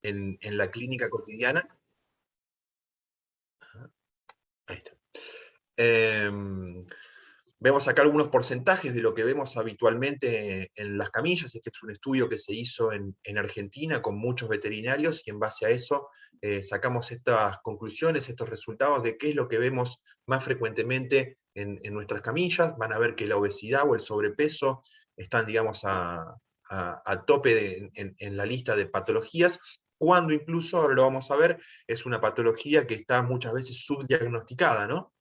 en la clínica cotidiana. Ahí está. Vemos acá algunos porcentajes de lo que vemos habitualmente en las camillas. Este es un estudio que se hizo en Argentina con muchos veterinarios, y en base a eso sacamos estas conclusiones, estos resultados de qué es lo que vemos más frecuentemente en nuestras camillas. Van a ver que la obesidad o el sobrepeso están, digamos, a tope en la lista de patologías, cuando incluso, ahora lo vamos a ver, es una patología que está muchas veces subdiagnosticada, ¿no?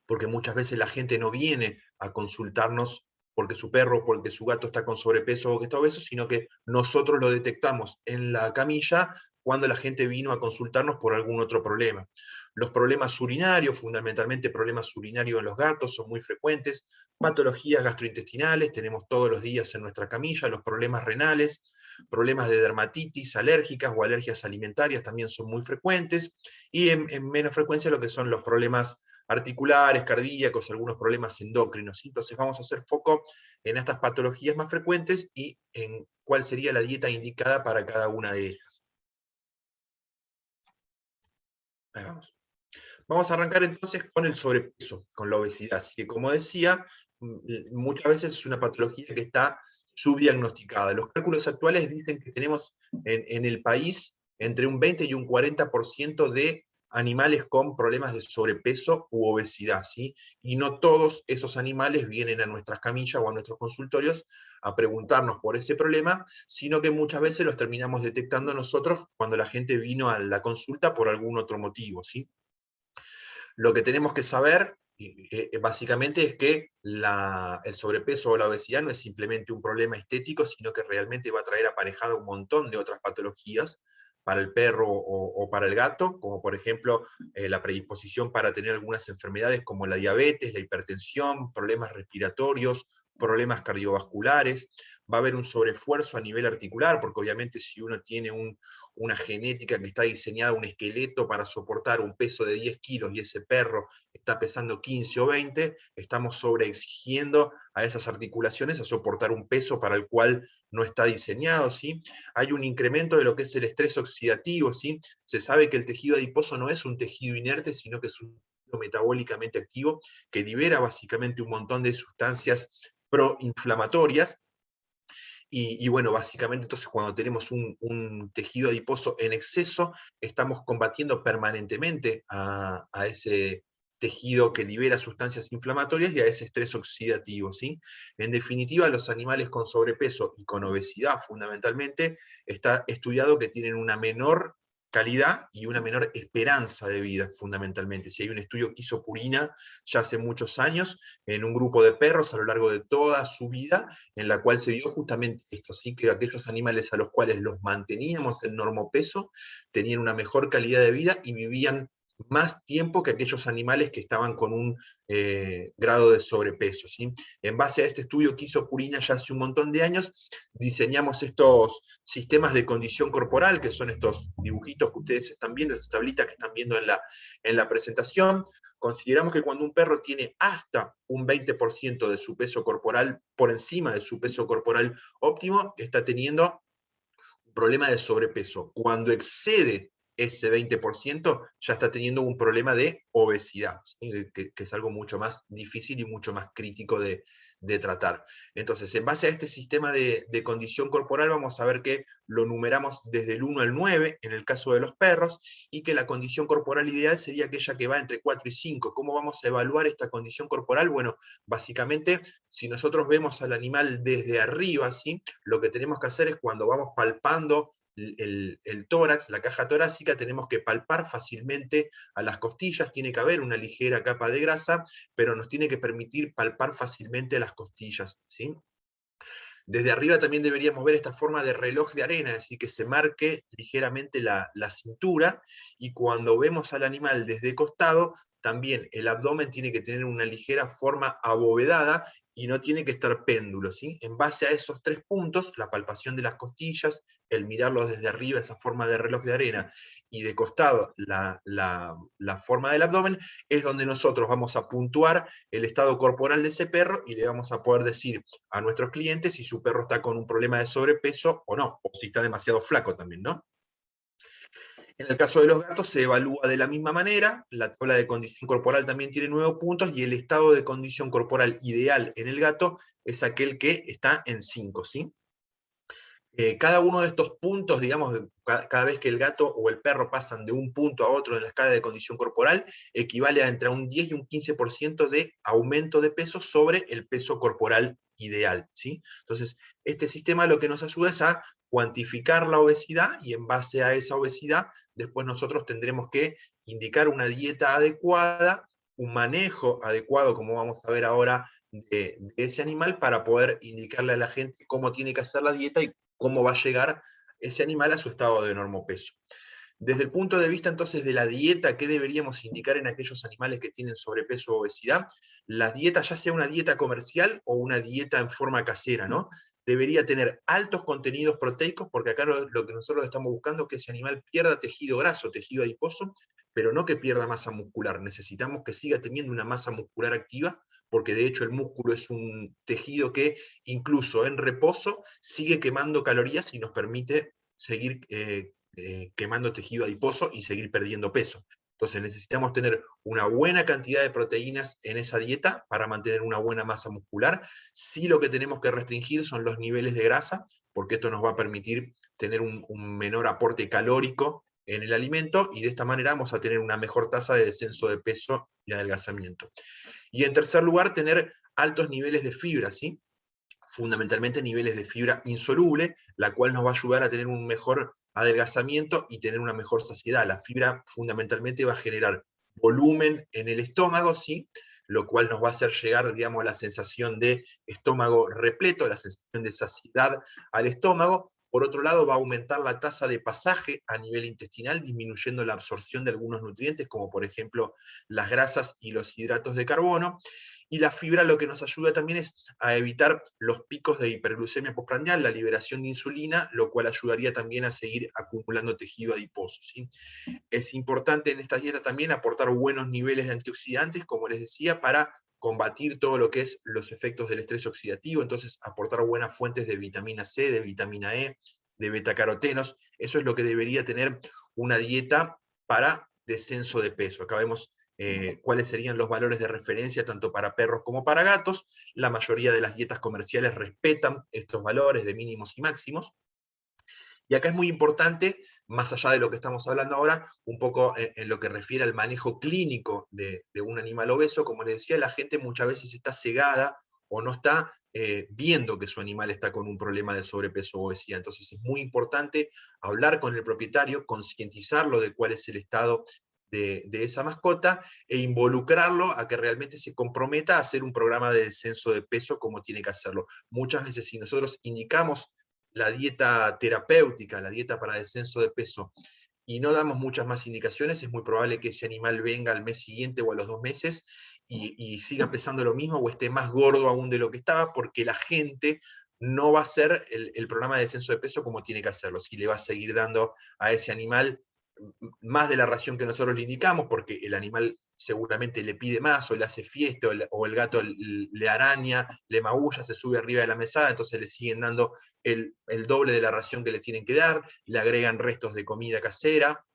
Porque muchas veces la gente no viene a consultarnos porque su perro, porque su gato está con sobrepeso o que está obeso, sino que nosotros lo detectamos en la camilla cuando la gente vino a consultarnos por algún otro problema. Los problemas urinarios, fundamentalmente problemas urinarios en los gatos, son muy frecuentes. Patologías gastrointestinales, tenemos todos los días en nuestra camilla. Los problemas renales, problemas de dermatitis alérgicas o alergias alimentarias también son muy frecuentes. Y en menos frecuencia lo que son los problemas articulares, cardíacos, algunos problemas endocrinos. Entonces vamos a hacer foco en estas patologías más frecuentes y en cuál sería la dieta indicada para cada una de ellas. Ahí vamos. Vamos a arrancar entonces con el sobrepeso, con la obesidad. Así que, como decía, muchas veces es una patología que está subdiagnosticada. Los cálculos actuales dicen que tenemos en el país entre un 20 y un 40% de animales con problemas de sobrepeso u obesidad, ¿sí? Y no todos esos animales vienen a nuestras camillas o a nuestros consultorios a preguntarnos por ese problema, sino que muchas veces los terminamos detectando nosotros cuando la gente vino a la consulta por algún otro motivo, ¿sí? Lo que tenemos que saber, básicamente, es que el sobrepeso o la obesidad no es simplemente un problema estético, sino que realmente va a traer aparejado un montón de otras patologías para el perro o para el gato, como por ejemplo la predisposición para tener algunas enfermedades como la diabetes, la hipertensión, problemas respiratorios, problemas cardiovasculares. Va a haber un sobreesfuerzo a nivel articular, porque obviamente si uno tiene una genética que está diseñada, un esqueleto para soportar un peso de 10 kilos y ese perro está pesando 15 o 20, estamos sobreexigiendo a esas articulaciones a soportar un peso para el cual no está diseñado, ¿sí? Hay un incremento de lo que es el estrés oxidativo, ¿sí? Se sabe que el tejido adiposo no es un tejido inerte, sino que es un tejido metabólicamente activo que libera básicamente un montón de sustancias proinflamatorias. Y bueno, básicamente entonces cuando tenemos un tejido adiposo en exceso, estamos combatiendo permanentemente a ese tejido que libera sustancias inflamatorias y a ese estrés oxidativo, ¿sí? En definitiva, los animales con sobrepeso y con obesidad, fundamentalmente, está estudiado que tienen una menor calidad y una menor esperanza de vida, fundamentalmente. Si hay un estudio que hizo Purina ya hace muchos años, en un grupo de perros a lo largo de toda su vida, en la cual se vio justamente esto, ¿sí? Que aquellos animales a los cuales los manteníamos en normopeso tenían una mejor calidad de vida y vivían más tiempo que aquellos animales que estaban con un grado de sobrepeso, ¿sí? En base a este estudio que hizo Purina ya hace un montón de años, diseñamos estos sistemas de condición corporal, que son estos dibujitos que ustedes están viendo, estas tablitas que están viendo en la presentación. Consideramos que cuando un perro tiene hasta un 20% de su peso corporal por encima de su peso corporal óptimo, está teniendo un problema de sobrepeso. Cuando excede ese 20%, ya está teniendo un problema de obesidad, ¿sí? Que es algo mucho más difícil y mucho más crítico de tratar. Entonces, en base a este sistema de condición corporal, vamos a ver que lo numeramos desde el 1 al 9 en el caso de los perros, y que la condición corporal ideal sería aquella que va entre 4 y 5. ¿Cómo vamos a evaluar esta condición corporal? Bueno, básicamente, si nosotros vemos al animal desde arriba, ¿sí? Lo que tenemos que hacer es, cuando vamos palpando el tórax, la caja torácica, tenemos que palpar fácilmente a las costillas. Tiene que haber una ligera capa de grasa, pero nos tiene que permitir palpar fácilmente las costillas, ¿sí? Desde arriba también deberíamos ver esta forma de reloj de arena, es decir, que se marque ligeramente la cintura, y cuando vemos al animal desde costado, también el abdomen tiene que tener una ligera forma abovedada y no tiene que estar péndulo, ¿sí? En base a esos 3 puntos, la palpación de las costillas, el mirarlos desde arriba, esa forma de reloj de arena, y de costado la forma del abdomen, es donde nosotros vamos a puntuar el estado corporal de ese perro y le vamos a poder decir a nuestros clientes si su perro está con un problema de sobrepeso o no, o si está demasiado flaco también, ¿no? En el caso de los gatos se evalúa de la misma manera, la tabla de condición corporal también tiene 9 puntos, y el estado de condición corporal ideal en el gato es aquel que está en 5, ¿sí? Cada uno de estos puntos, digamos, cada vez que el gato o el perro pasan de un punto a otro en la escala de condición corporal, equivale a entre un 10 y un 15% de aumento de peso sobre el peso corporal ideal, ¿sí? Entonces, este sistema lo que nos ayuda es a cuantificar la obesidad, y en base a esa obesidad, después nosotros tendremos que indicar una dieta adecuada, un manejo adecuado, como vamos a ver ahora, de ese animal, para poder indicarle a la gente cómo tiene que hacer la dieta y cómo va a llegar ese animal a su estado de normopeso. Desde el punto de vista entonces de la dieta, ¿qué deberíamos indicar en aquellos animales que tienen sobrepeso o obesidad? La dieta, ya sea una dieta comercial o una dieta en forma casera, ¿no? Debería tener altos contenidos proteicos, porque acá lo que nosotros estamos buscando es que ese animal pierda tejido graso, tejido adiposo, pero no que pierda masa muscular. Necesitamos que siga teniendo una masa muscular activa, porque de hecho el músculo es un tejido que incluso en reposo sigue quemando calorías y nos permite seguir quemando tejido adiposo y seguir perdiendo peso. Entonces necesitamos tener una buena cantidad de proteínas en esa dieta para mantener una buena masa muscular. Sí, lo que tenemos que restringir son los niveles de grasa, porque esto nos va a permitir tener un menor aporte calórico en el alimento, y de esta manera vamos a tener una mejor tasa de descenso de peso y adelgazamiento. Y en tercer lugar, tener altos niveles de fibra, ¿sí? Fundamentalmente niveles de fibra insoluble, la cual nos va a ayudar a tener un mejor adelgazamiento y tener una mejor saciedad. La fibra fundamentalmente va a generar volumen en el estómago, ¿sí? Lo cual nos va a hacer llegar, digamos, a la sensación de estómago repleto, la sensación de saciedad al estómago. Por otro lado, va a aumentar la tasa de pasaje a nivel intestinal, disminuyendo la absorción de algunos nutrientes, como por ejemplo las grasas y los hidratos de carbono. Y la fibra lo que nos ayuda también es a evitar los picos de hiperglucemia postprandial, la liberación de insulina, lo cual ayudaría también a seguir acumulando tejido adiposo, ¿sí? Es importante en esta dieta también aportar buenos niveles de antioxidantes, como les decía, para combatir todo lo que es los efectos del estrés oxidativo. Entonces, aportar buenas fuentes de vitamina C, de vitamina E, de betacarotenos. Eso es lo que debería tener una dieta para descenso de peso. Acá vemos cuáles serían los valores de referencia tanto para perros como para gatos. La mayoría de las dietas comerciales respetan estos valores de mínimos y máximos. Y acá es muy importante, más allá de lo que estamos hablando ahora, un poco en lo que refiere al manejo clínico de un animal obeso. Como les decía, la gente muchas veces está cegada o no está viendo que su animal está con un problema de sobrepeso o obesidad. Entonces es muy importante hablar con el propietario, concientizarlo de cuál es el estado de esa mascota, e involucrarlo a que realmente se comprometa a hacer un programa de descenso de peso como tiene que hacerlo. Muchas veces, si nosotros indicamos la dieta terapéutica, la dieta para descenso de peso, y no damos muchas más indicaciones, es muy probable que ese animal venga al mes siguiente o a los 2 meses y siga pesando lo mismo, o esté más gordo aún de lo que estaba, porque la gente no va a hacer el programa de descenso de peso como tiene que hacerlo. Si le va a seguir dando a ese animal más de la ración que nosotros le indicamos, porque el animal seguramente le pide más, o le hace fiesta, o el gato le araña, le magulla, se sube arriba de la mesada, entonces le siguen dando el doble de la ración que le tienen que dar, le agregan restos de comida casera.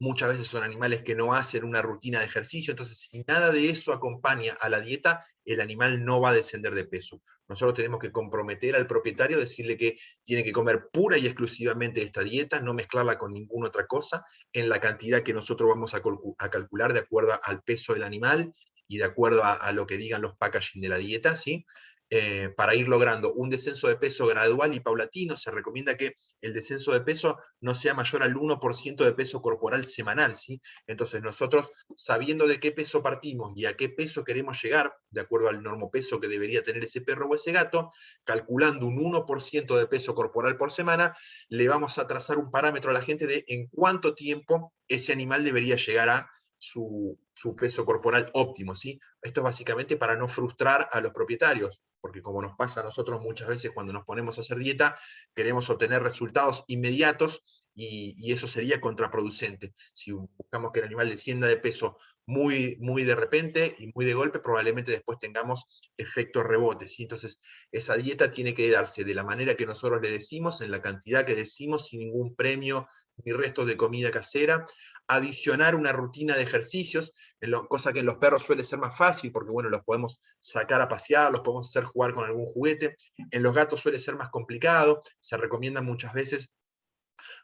Muchas veces son animales que no hacen una rutina de ejercicio, entonces si nada de eso acompaña a la dieta, el animal no va a descender de peso. Nosotros tenemos que comprometer al propietario, decirle que tiene que comer pura y exclusivamente esta dieta, no mezclarla con ninguna otra cosa, en la cantidad que nosotros vamos a calcular de acuerdo al peso del animal y de acuerdo a lo que digan los packaging de la dieta, ¿sí? Para ir logrando un descenso de peso gradual y paulatino. Se recomienda que el descenso de peso no sea mayor al 1% de peso corporal semanal, ¿sí? Entonces nosotros, sabiendo de qué peso partimos y a qué peso queremos llegar, de acuerdo al normopeso que debería tener ese perro o ese gato, calculando un 1% de peso corporal por semana, le vamos a trazar un parámetro a la gente de en cuánto tiempo ese animal debería llegar a su peso corporal óptimo, ¿sí? Esto es básicamente para no frustrar a los propietarios, porque como nos pasa a nosotros muchas veces cuando nos ponemos a hacer dieta, queremos obtener resultados inmediatos, y eso sería contraproducente. Si buscamos que el animal descienda de peso muy de repente y muy de golpe, probablemente después tengamos efectos rebotes, ¿sí? Entonces, esa dieta tiene que darse de la manera que nosotros le decimos, en la cantidad que decimos, sin ningún premio ni restos de comida casera, adicionar una rutina de ejercicios, cosa que en los perros suele ser más fácil, porque bueno, los podemos sacar a pasear, los podemos hacer jugar con algún juguete. En los gatos suele ser más complicado, se recomienda muchas veces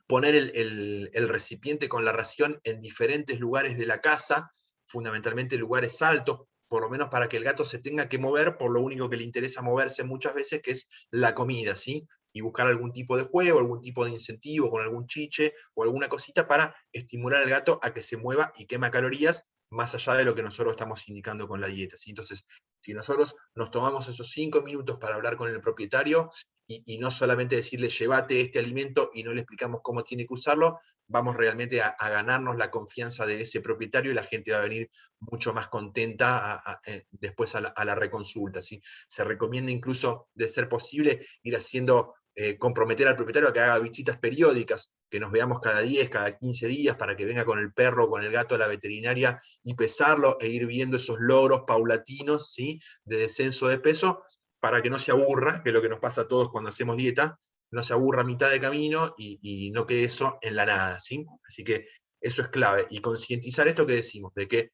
poner el recipiente con la ración en diferentes lugares de la casa, fundamentalmente lugares altos, por lo menos para que el gato se tenga que mover por lo único que le interesa moverse muchas veces, que es la comida, ¿sí? Y buscar algún tipo de juego, algún tipo de incentivo con algún chiche o alguna cosita para estimular al gato a que se mueva y quema calorías más allá de lo que nosotros estamos indicando con la dieta, ¿sí? Entonces, si nosotros nos tomamos esos 5 minutos para hablar con el propietario, y no solamente decirle llévate este alimento y no le explicamos cómo tiene que usarlo, vamos realmente a ganarnos la confianza de ese propietario y la gente va a venir mucho más contenta después a la reconsulta, ¿sí? Se recomienda incluso, de ser posible, ir haciendo, comprometer al propietario a que haga visitas periódicas, que nos veamos cada 10, cada 15 días, para que venga con el perro, con el gato a la veterinaria y pesarlo e ir viendo esos logros paulatinos, ¿sí? De descenso de peso, para que no se aburra, que es lo que nos pasa a todos cuando hacemos dieta, no se aburra a mitad de camino y no quede eso en la nada, ¿sí? Así que eso es clave. Y concientizar esto que decimos, de que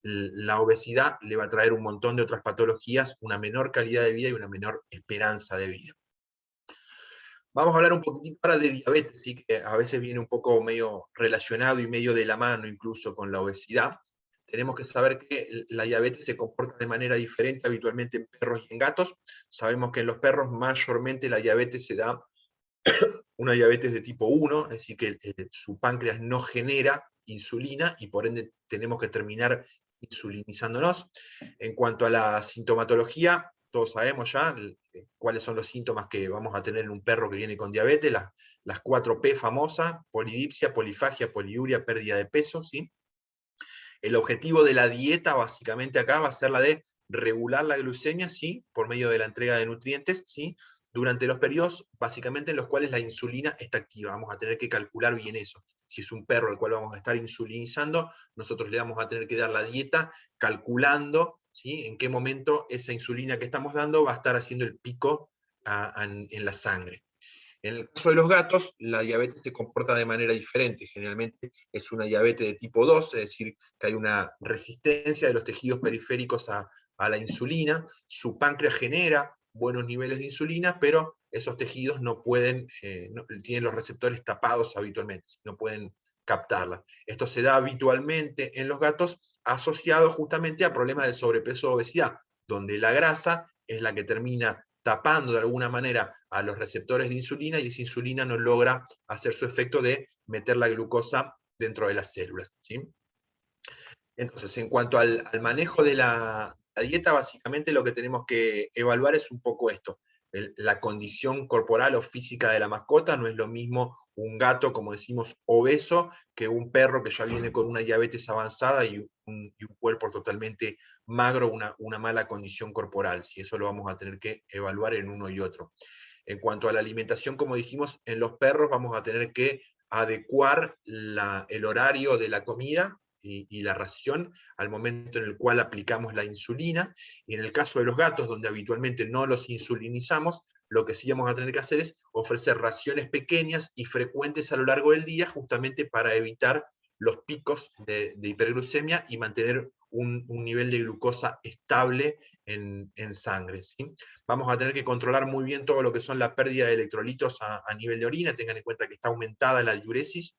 la obesidad le va a traer un montón de otras patologías, una menor calidad de vida y una menor esperanza de vida. Vamos a hablar un poquitito ahora de diabetes, ¿sí? Que a veces viene un poco medio relacionado y medio de la mano incluso con la obesidad. Tenemos que saber que la diabetes se comporta de manera diferente habitualmente en perros y en gatos. Sabemos que en los perros mayormente la diabetes se da una diabetes de tipo 1, es decir, que su páncreas no genera insulina y por ende tenemos que terminar insulinizándonos. En cuanto a la sintomatología, todos sabemos ya cuáles son los síntomas que vamos a tener en un perro que viene con diabetes, las 4P famosas: polidipsia, polifagia, poliuria, pérdida de peso, ¿sí? El objetivo de la dieta básicamente acá va a ser la de regular la glucemia, ¿sí? Por medio de la entrega de nutrientes, ¿sí? Durante los periodos básicamente en los cuales la insulina está activa. Vamos a tener que calcular bien eso. Si es un perro al cual vamos a estar insulinizando, nosotros le vamos a tener que dar la dieta calculando, ¿sí? En qué momento esa insulina que estamos dando va a estar haciendo el pico en la sangre. En el caso de los gatos, la diabetes se comporta de manera diferente. Generalmente es una diabetes de tipo 2, es decir, que hay una resistencia de los tejidos periféricos a la insulina. Su páncreas genera buenos niveles de insulina, pero esos tejidos no pueden, tienen los receptores tapados habitualmente, no pueden captarla. Esto se da habitualmente en los gatos asociado justamente a problemas de sobrepeso o obesidad, donde la grasa es la que termina tapando de alguna manera a los receptores de insulina y esa insulina no logra hacer su efecto de meter la glucosa dentro de las células, ¿sí? Entonces, en cuanto al manejo de la dieta, básicamente lo que tenemos que evaluar es un poco esto. La condición corporal o física de la mascota. No es lo mismo un gato, como decimos, obeso, que un perro que ya viene con una diabetes avanzada y un cuerpo totalmente magro, una mala condición corporal. Si eso lo vamos a tener que evaluar en uno y otro. En cuanto a la alimentación, como dijimos, en los perros vamos a tener que adecuar el horario de la comida y la ración al momento en el cual aplicamos la insulina. Y en el caso de los gatos, donde habitualmente no los insulinizamos, lo que sí vamos a tener que hacer es ofrecer raciones pequeñas y frecuentes a lo largo del día, justamente para evitar los picos de hiperglucemia y mantener un nivel de glucosa estable en sangre, ¿sí? Vamos a tener que controlar muy bien todo lo que son la pérdida de electrolitos a nivel de orina. Tengan en cuenta que está aumentada la diuresis,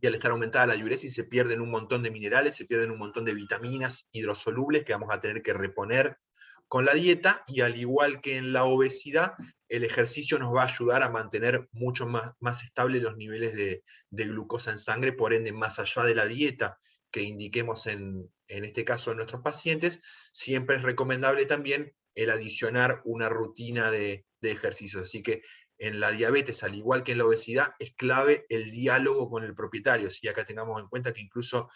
y al estar aumentada la diuresis se pierden un montón de minerales, se pierden un montón de vitaminas hidrosolubles que vamos a tener que reponer con la dieta, y al igual que en la obesidad, el ejercicio nos va a ayudar a mantener mucho más estables los niveles de glucosa en sangre. Por ende, más allá de la dieta que indiquemos en este caso en nuestros pacientes, siempre es recomendable también el adicionar una rutina de ejercicios. Así que en la diabetes, al igual que en la obesidad, es clave el diálogo con el propietario. Si acá tengamos en cuenta que incluso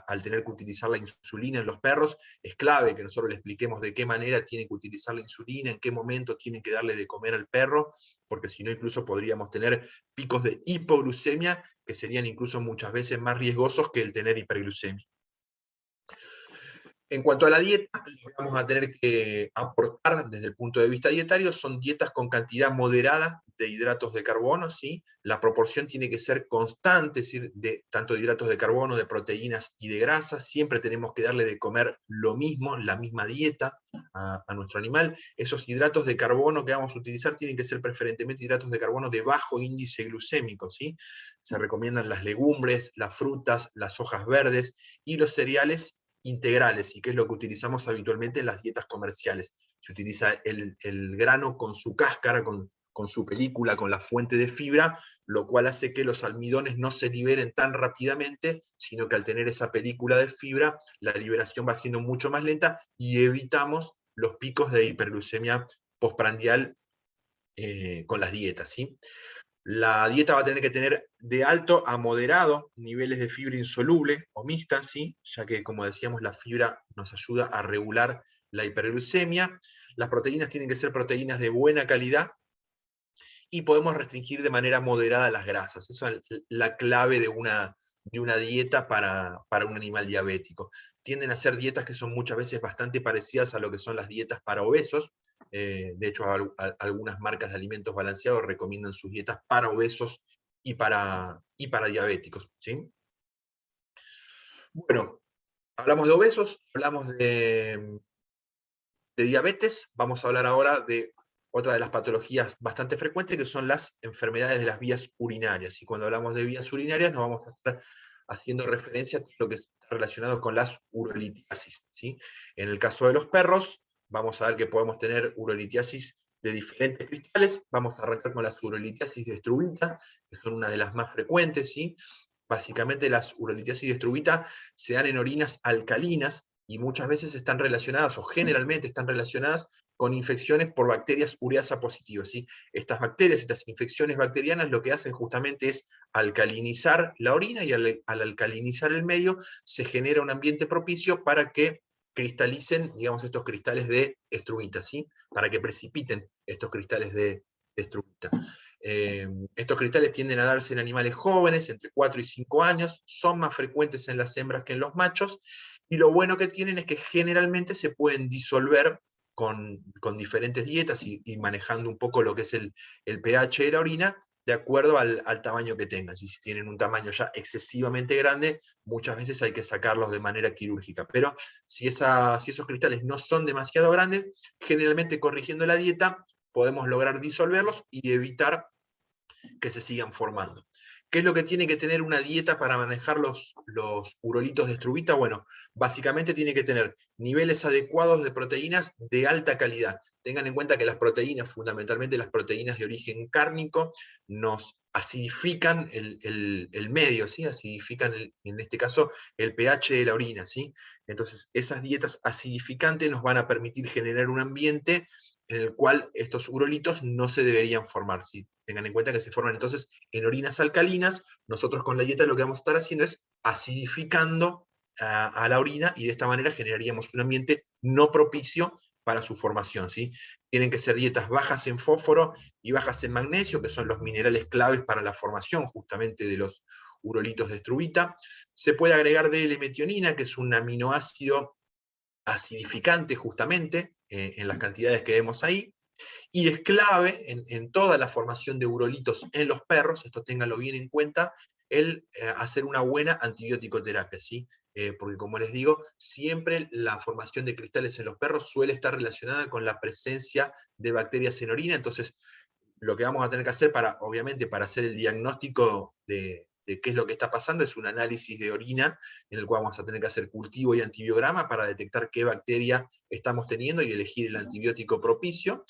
al tener que utilizar la insulina en los perros, es clave que nosotros le expliquemos de qué manera tiene que utilizar la insulina, en qué momento tiene que darle de comer al perro, porque si no incluso podríamos tener picos de hipoglucemia que serían incluso muchas veces más riesgosos que el tener hiperglucemia. En cuanto a la dieta, lo que vamos a tener que aportar desde el punto de vista dietario son dietas con cantidad moderada de hidratos de carbono, ¿sí? La proporción tiene que ser constante, es decir, tanto de hidratos de carbono, de proteínas y de grasas. Siempre tenemos que darle de comer lo mismo, la misma dieta a nuestro animal. Esos hidratos de carbono que vamos a utilizar tienen que ser preferentemente hidratos de carbono de bajo índice glucémico, ¿sí? Se recomiendan las legumbres, las frutas, las hojas verdes y los cereales integrales, y que es lo que utilizamos habitualmente en las dietas comerciales. Se utiliza el grano con su cáscara, con su película, con la fuente de fibra, lo cual hace que los almidones no se liberen tan rápidamente, sino que al tener esa película de fibra, la liberación va siendo mucho más lenta y evitamos los picos de hiperglucemia postprandial con las dietas, ¿sí? La dieta va a tener que tener de alto a moderado niveles de fibra insoluble o mixta, ¿sí? Ya que, como decíamos, la fibra nos ayuda a regular la hiperglucemia. Las proteínas tienen que ser proteínas de buena calidad y podemos restringir de manera moderada las grasas. Esa es la clave de una dieta para un animal diabético. Tienden a ser dietas que son muchas veces bastante parecidas a lo que son las dietas para obesos. De hecho, algunas marcas de alimentos balanceados recomiendan sus dietas para obesos y para diabéticos, ¿sí? Bueno, hablamos de obesos, hablamos de diabetes. Vamos a hablar ahora de otra de las patologías bastante frecuentes, que son las enfermedades de las vías urinarias. Y cuando hablamos de vías urinarias, nos vamos a estar haciendo referencia a todo lo que está relacionado con las urolitiasis, ¿sí? En el caso de los perros, vamos a ver que podemos tener urolitiasis de diferentes cristales. Vamos a arrancar con las urolitiasis de estruvita, que son una de las más frecuentes, ¿sí? Básicamente las urolitiasis de estruvita se dan en orinas alcalinas, y muchas veces están relacionadas, o generalmente están relacionadas, con infecciones por bacterias ureasa positivas, ¿sí? Estas bacterias, estas infecciones bacterianas, lo que hacen justamente es alcalinizar la orina, y al alcalinizar el medio se genera un ambiente propicio para que cristalicen, digamos, estos cristales de estruvita, ¿sí? Para que precipiten estos cristales de estruvita. Estos cristales tienden a darse en animales jóvenes, entre 4 y 5 años, son más frecuentes en las hembras que en los machos, y lo bueno que tienen es que generalmente se pueden disolver con diferentes dietas y manejando un poco lo que es el pH de la orina, de acuerdo al tamaño que tengan. Si tienen un tamaño ya excesivamente grande, muchas veces hay que sacarlos de manera quirúrgica. Pero si esos cristales no son demasiado grandes, generalmente corrigiendo la dieta podemos lograr disolverlos y evitar que se sigan formando. ¿Qué es lo que tiene que tener una dieta para manejar los urolitos de estruvita? Bueno, básicamente tiene que tener niveles adecuados de proteínas de alta calidad. Tengan en cuenta que las proteínas, fundamentalmente las proteínas de origen cárnico, nos acidifican el medio, ¿sí? Acidifican, en este caso, el pH de la orina, ¿sí? Entonces, esas dietas acidificantes nos van a permitir generar un ambiente en el cual estos urolitos no se deberían formar, ¿sí? Tengan en cuenta que se forman entonces en orinas alcalinas. Nosotros con la dieta lo que vamos a estar haciendo es acidificando a la orina, y de esta manera generaríamos un ambiente no propicio para su formación, ¿sí? Tienen que ser dietas bajas en fósforo y bajas en magnesio, que son los minerales claves para la formación justamente de los urolitos de estruvita. Se puede agregar D-L-metionina, que es un aminoácido acidificante justamente, en las cantidades que vemos ahí, y es clave en toda la formación de urolitos en los perros, esto ténganlo bien en cuenta, el hacer una buena antibiótico-terapia, ¿sí? Porque como les digo, siempre la formación de cristales en los perros suele estar relacionada con la presencia de bacterias en orina. Entonces lo que vamos a tener que hacer obviamente, para hacer el diagnóstico de qué es lo que está pasando, es un análisis de orina, en el cual vamos a tener que hacer cultivo y antibiograma para detectar qué bacteria estamos teniendo y elegir el antibiótico propicio.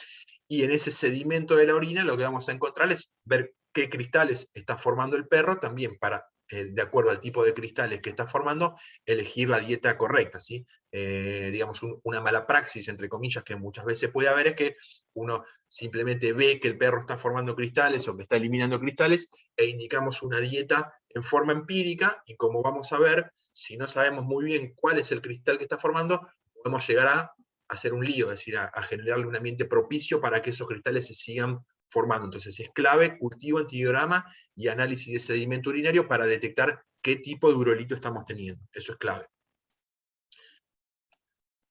Y en ese sedimento de la orina lo que vamos a encontrar es ver qué cristales está formando el perro, también para, de acuerdo al tipo de cristales que está formando, elegir la dieta correcta, ¿sí? Digamos, una mala praxis, entre comillas, que muchas veces puede haber, es que uno simplemente ve que el perro está formando cristales o que está eliminando cristales, e indicamos una dieta en forma empírica, y como vamos a ver, si no sabemos muy bien cuál es el cristal que está formando, podemos llegar a hacer un lío, es decir, a generarle un ambiente propicio para que esos cristales se sigan formando. Entonces es clave cultivo, antibiograma y análisis de sedimento urinario para detectar qué tipo de urolito estamos teniendo. Eso es clave.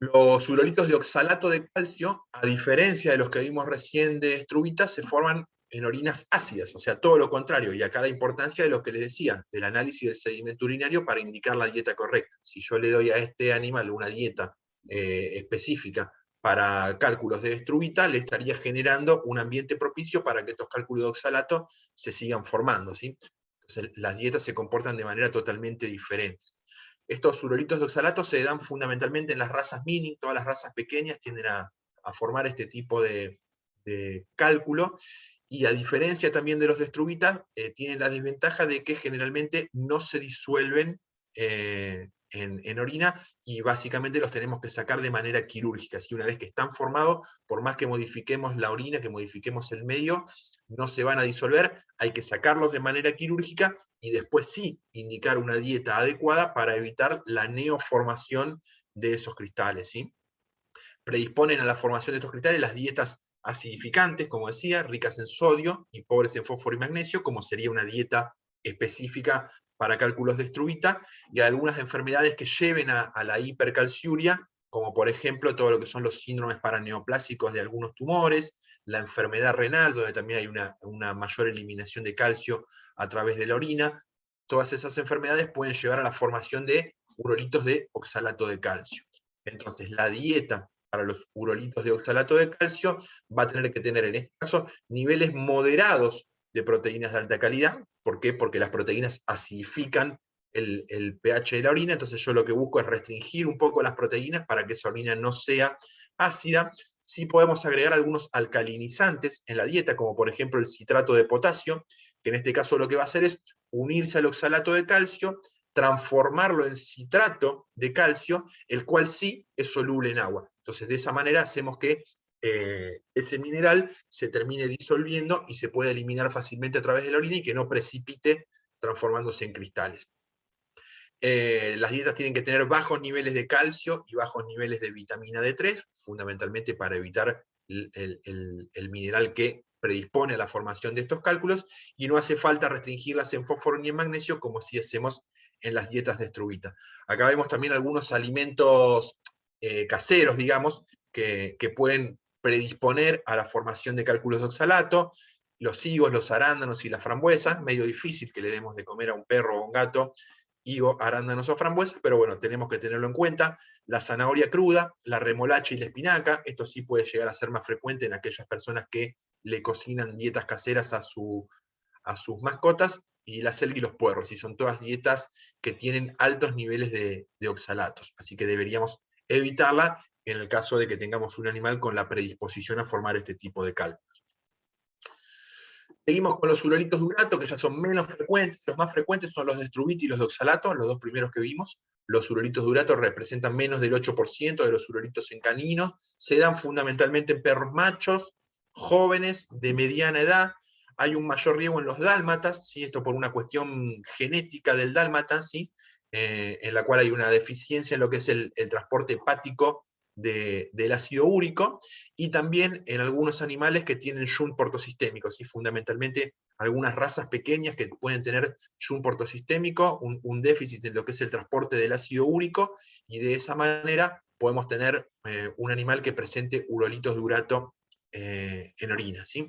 Los urolitos de oxalato de calcio, a diferencia de los que vimos recién de estruvita, se forman en orinas ácidas, o sea, todo lo contrario, y acá la importancia de lo que les decía, del análisis del sedimento urinario para indicar la dieta correcta. Si yo le doy a este animal una dieta específica para cálculos de estruvita, le estaría generando un ambiente propicio para que estos cálculos de oxalato se sigan formando, ¿sí? Entonces, las dietas se comportan de manera totalmente diferente. Estos urolitos de oxalato se dan fundamentalmente en las razas mini, todas las razas pequeñas tienden a formar este tipo de cálculo, y a diferencia también de los de estruvita, tienen la desventaja de que generalmente no se disuelven en orina, y básicamente los tenemos que sacar de manera quirúrgica. Así, una vez que están formados, por más que modifiquemos la orina, que modifiquemos el medio, no se van a disolver, hay que sacarlos de manera quirúrgica, y después sí indicar una dieta adecuada para evitar la neoformación de esos cristales, ¿sí? Predisponen a la formación de estos cristales las dietas acidificantes, como decía, ricas en sodio y pobres en fósforo y magnesio, como sería una dieta específica para cálculos de estruvita, y algunas enfermedades que lleven a la hipercalciuria, como por ejemplo todo lo que son los síndromes paraneoplásicos de algunos tumores, la enfermedad renal, donde también hay una mayor eliminación de calcio a través de la orina. Todas esas enfermedades pueden llevar a la formación de urolitos de oxalato de calcio. Entonces, la dieta para los urolitos de oxalato de calcio va a tener que tener, en este caso, niveles moderados de proteínas de alta calidad. ¿Por qué? Porque las proteínas acidifican el pH de la orina, entonces yo lo que busco es restringir un poco las proteínas para que esa orina no sea ácida. Sí podemos agregar algunos alcalinizantes en la dieta, como por ejemplo el citrato de potasio, que en este caso lo que va a hacer es unirse al oxalato de calcio, transformarlo en citrato de calcio, el cual sí es soluble en agua. Entonces, de esa manera hacemos que ese mineral se termine disolviendo y se pueda eliminar fácilmente a través de la orina y que no precipite transformándose en cristales. Las dietas tienen que tener bajos niveles de calcio y bajos niveles de vitamina D3, fundamentalmente para evitar el mineral que predispone a la formación de estos cálculos, y no hace falta restringirlas en fósforo ni en magnesio, como si hacemos en las dietas de estruvita. Acá vemos también algunos alimentos caseros, digamos, que pueden predisponer a la formación de cálculos de oxalato: los higos, los arándanos y las frambuesas. Medio difícil que le demos de comer a un perro o a un gato higo, arándanos o frambuesas, pero bueno, tenemos que tenerlo en cuenta. La zanahoria cruda, la remolacha y la espinaca, esto sí puede llegar a ser más frecuente en aquellas personas que le cocinan dietas caseras a sus mascotas, y la selga y los puerros, y son todas dietas que tienen altos niveles de oxalatos, así que deberíamos evitarla en el caso de que tengamos un animal con la predisposición a formar este tipo de cálculos. Seguimos con los urolitos de urato, que ya son menos frecuentes. Los más frecuentes son los de estruvita y los de oxalato, los dos primeros que vimos. Los urolitos de urato representan menos del 8% de los urolitos en caninos. Se dan fundamentalmente en perros machos, jóvenes, de mediana edad. Hay un mayor riesgo en los dálmatas, ¿sí? Esto por una cuestión genética del dálmata, ¿sí? En la cual hay una deficiencia en lo que es el transporte hepático del ácido úrico, y también en algunos animales que tienen shunt portosistémico, ¿sí? Fundamentalmente algunas razas pequeñas que pueden tener shunt portosistémico, un déficit en lo que es el transporte del ácido úrico, y de esa manera podemos tener un animal que presente urolitos de urato en orina, ¿sí?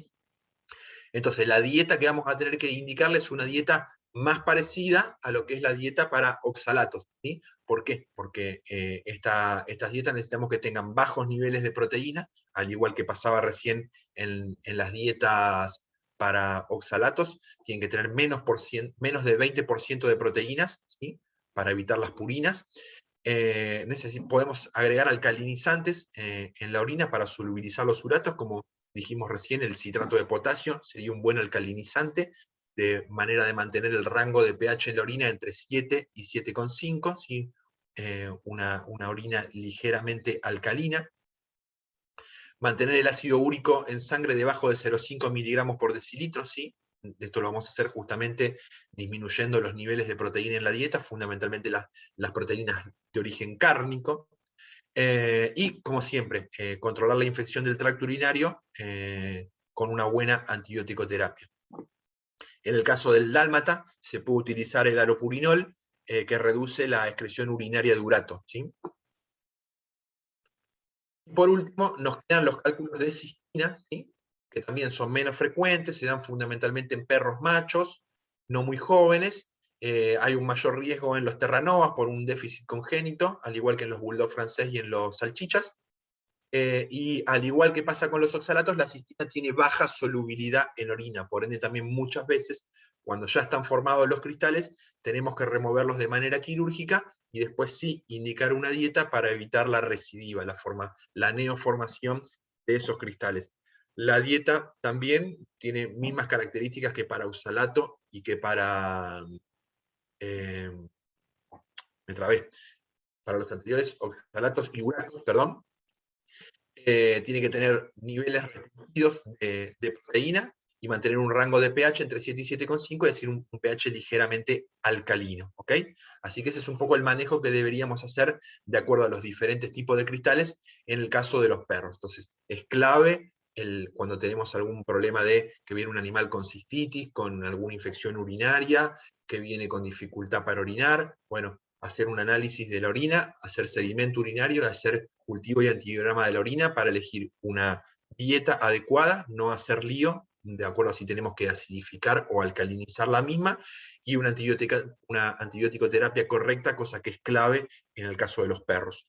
Entonces, la dieta que vamos a tener que indicarle es una dieta más parecida a lo que es la dieta para oxalatos, ¿sí? ¿Por qué? Porque estas dietas necesitamos que tengan bajos niveles de proteína, al igual que pasaba recién en las dietas para oxalatos, tienen que tener menos de 20% de proteínas, ¿sí? Para evitar las purinas. Podemos agregar alcalinizantes en la orina para solubilizar los uratos, como dijimos recién, el citrato de potasio sería un buen alcalinizante, de manera de mantener el rango de pH en la orina entre 7 y 7,5, ¿sí? Una orina ligeramente alcalina. Mantener el ácido úrico en sangre debajo de 0,5 miligramos por decilitro, ¿sí? Esto lo vamos a hacer justamente disminuyendo los niveles de proteína en la dieta, fundamentalmente las proteínas de origen cárnico. Y, como siempre, controlar la infección del tracto urinario con una buena antibiótico-terapia. En el caso del dálmata, se puede utilizar el aropurinol, que reduce la excreción urinaria de urato, ¿sí? Y por último, nos quedan los cálculos de cistina, ¿sí? Que también son menos frecuentes, se dan fundamentalmente en perros machos, no muy jóvenes. Hay un mayor riesgo en los terranovas por un déficit congénito, al igual que en los bulldog francés y en los salchichas. Y al igual que pasa con los oxalatos, la cistina tiene baja solubilidad en orina, por ende también muchas veces, cuando ya están formados los cristales, tenemos que removerlos de manera quirúrgica y después sí indicar una dieta para evitar la recidiva, la neoformación de esos cristales. La dieta también tiene mismas características que para oxalato y que para, eh, me trabé, para los anteriores oxalatos y uratos, perdón. Tiene que tener niveles reducidos de proteína y mantener un rango de pH entre 7 y 7,5, es decir, un pH ligeramente alcalino. ¿Ok? Así que ese es un poco el manejo que deberíamos hacer de acuerdo a los diferentes tipos de cristales en el caso de los perros. Entonces, es clave cuando tenemos algún problema de que viene un animal con cistitis, con alguna infección urinaria, que viene con dificultad para orinar, bueno, hacer un análisis de la orina, hacer sedimento urinario, hacer cultivo y antibiograma de la orina para elegir una dieta adecuada, no hacer lío, de acuerdo a si tenemos que acidificar o alcalinizar la misma, y una antibiótico-terapia correcta, cosa que es clave en el caso de los perros.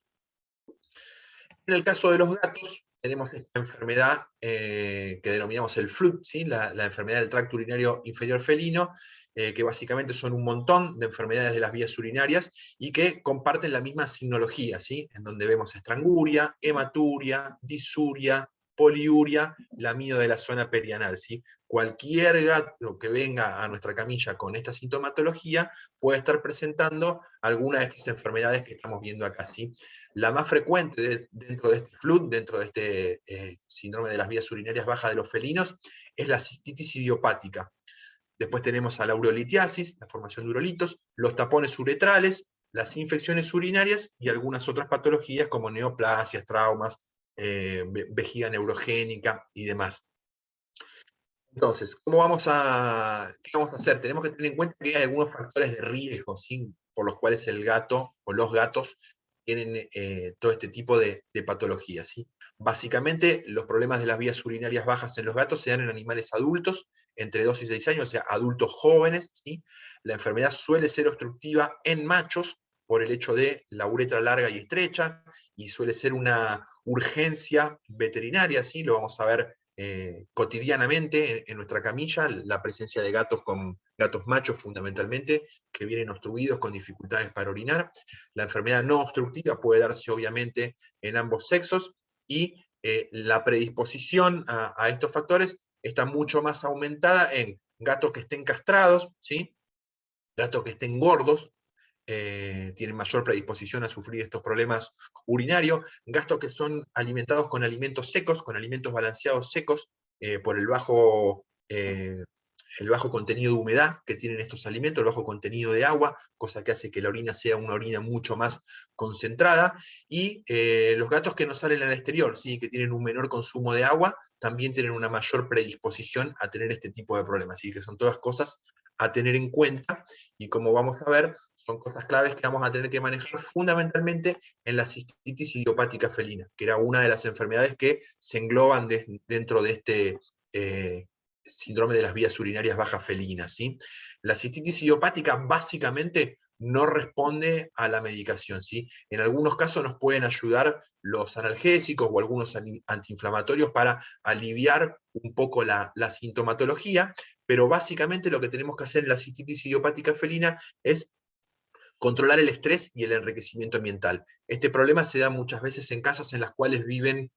En el caso de los gatos, tenemos esta enfermedad que denominamos el FLUT, ¿sí? la enfermedad del tracto urinario inferior felino, que básicamente son un montón de enfermedades de las vías urinarias y que comparten la misma signología, ¿sí? En donde vemos estranguria, hematuria, disuria, poliuria, lamido de la zona perianal. ¿Sí? Cualquier gato que venga a nuestra camilla con esta sintomatología puede estar presentando alguna de estas enfermedades que estamos viendo acá. ¿Sí? La más frecuente dentro de este FLUT, dentro de este síndrome de las vías urinarias bajas de los felinos, es la cistitis idiopática. Después tenemos a la urolitiasis, la formación de urolitos, los tapones uretrales, las infecciones urinarias y algunas otras patologías como neoplasias, traumas, vejiga neurogénica y demás. Entonces, ¿qué vamos a hacer? Tenemos que tener en cuenta que hay algunos factores de riesgo, ¿sí? Por los cuales el gato o los gatos tienen todo este tipo de patologías. ¿Sí? Básicamente, los problemas de las vías urinarias bajas en los gatos se dan en animales adultos, entre 2 y 6 años, o sea, adultos jóvenes. ¿Sí? La enfermedad suele ser obstructiva en machos por el hecho de la uretra larga y estrecha, y suele ser una urgencia veterinaria, ¿sí? Lo vamos a ver cotidianamente en nuestra camilla, la presencia de gatos machos fundamentalmente, que vienen obstruidos con dificultades para orinar. La enfermedad no obstructiva puede darse obviamente en ambos sexos, y la predisposición a estos factores está mucho más aumentada en gatos que estén castrados, ¿sí? Gatos que estén gordos, tienen mayor predisposición a sufrir estos problemas urinarios, gatos que son alimentados con alimentos secos, con alimentos balanceados secos, por el bajo contenido de humedad que tienen estos alimentos, el bajo contenido de agua, cosa que hace que la orina sea una orina mucho más concentrada, y los gatos que no salen al exterior, ¿sí? Que tienen un menor consumo de agua, también tienen una mayor predisposición a tener este tipo de problemas, así que son todas cosas a tener en cuenta, y como vamos a ver, son cosas claves que vamos a tener que manejar fundamentalmente en la cistitis idiopática felina, que era una de las enfermedades que se engloban dentro de este síndrome de las vías urinarias bajas felinas. ¿Sí? La cistitis idiopática básicamente no responde a la medicación. ¿Sí? En algunos casos nos pueden ayudar los analgésicos o algunos antiinflamatorios para aliviar un poco la sintomatología, pero básicamente lo que tenemos que hacer en la cistitis idiopática felina es controlar el estrés y el enriquecimiento ambiental. Este problema se da muchas veces en casas en las cuales viven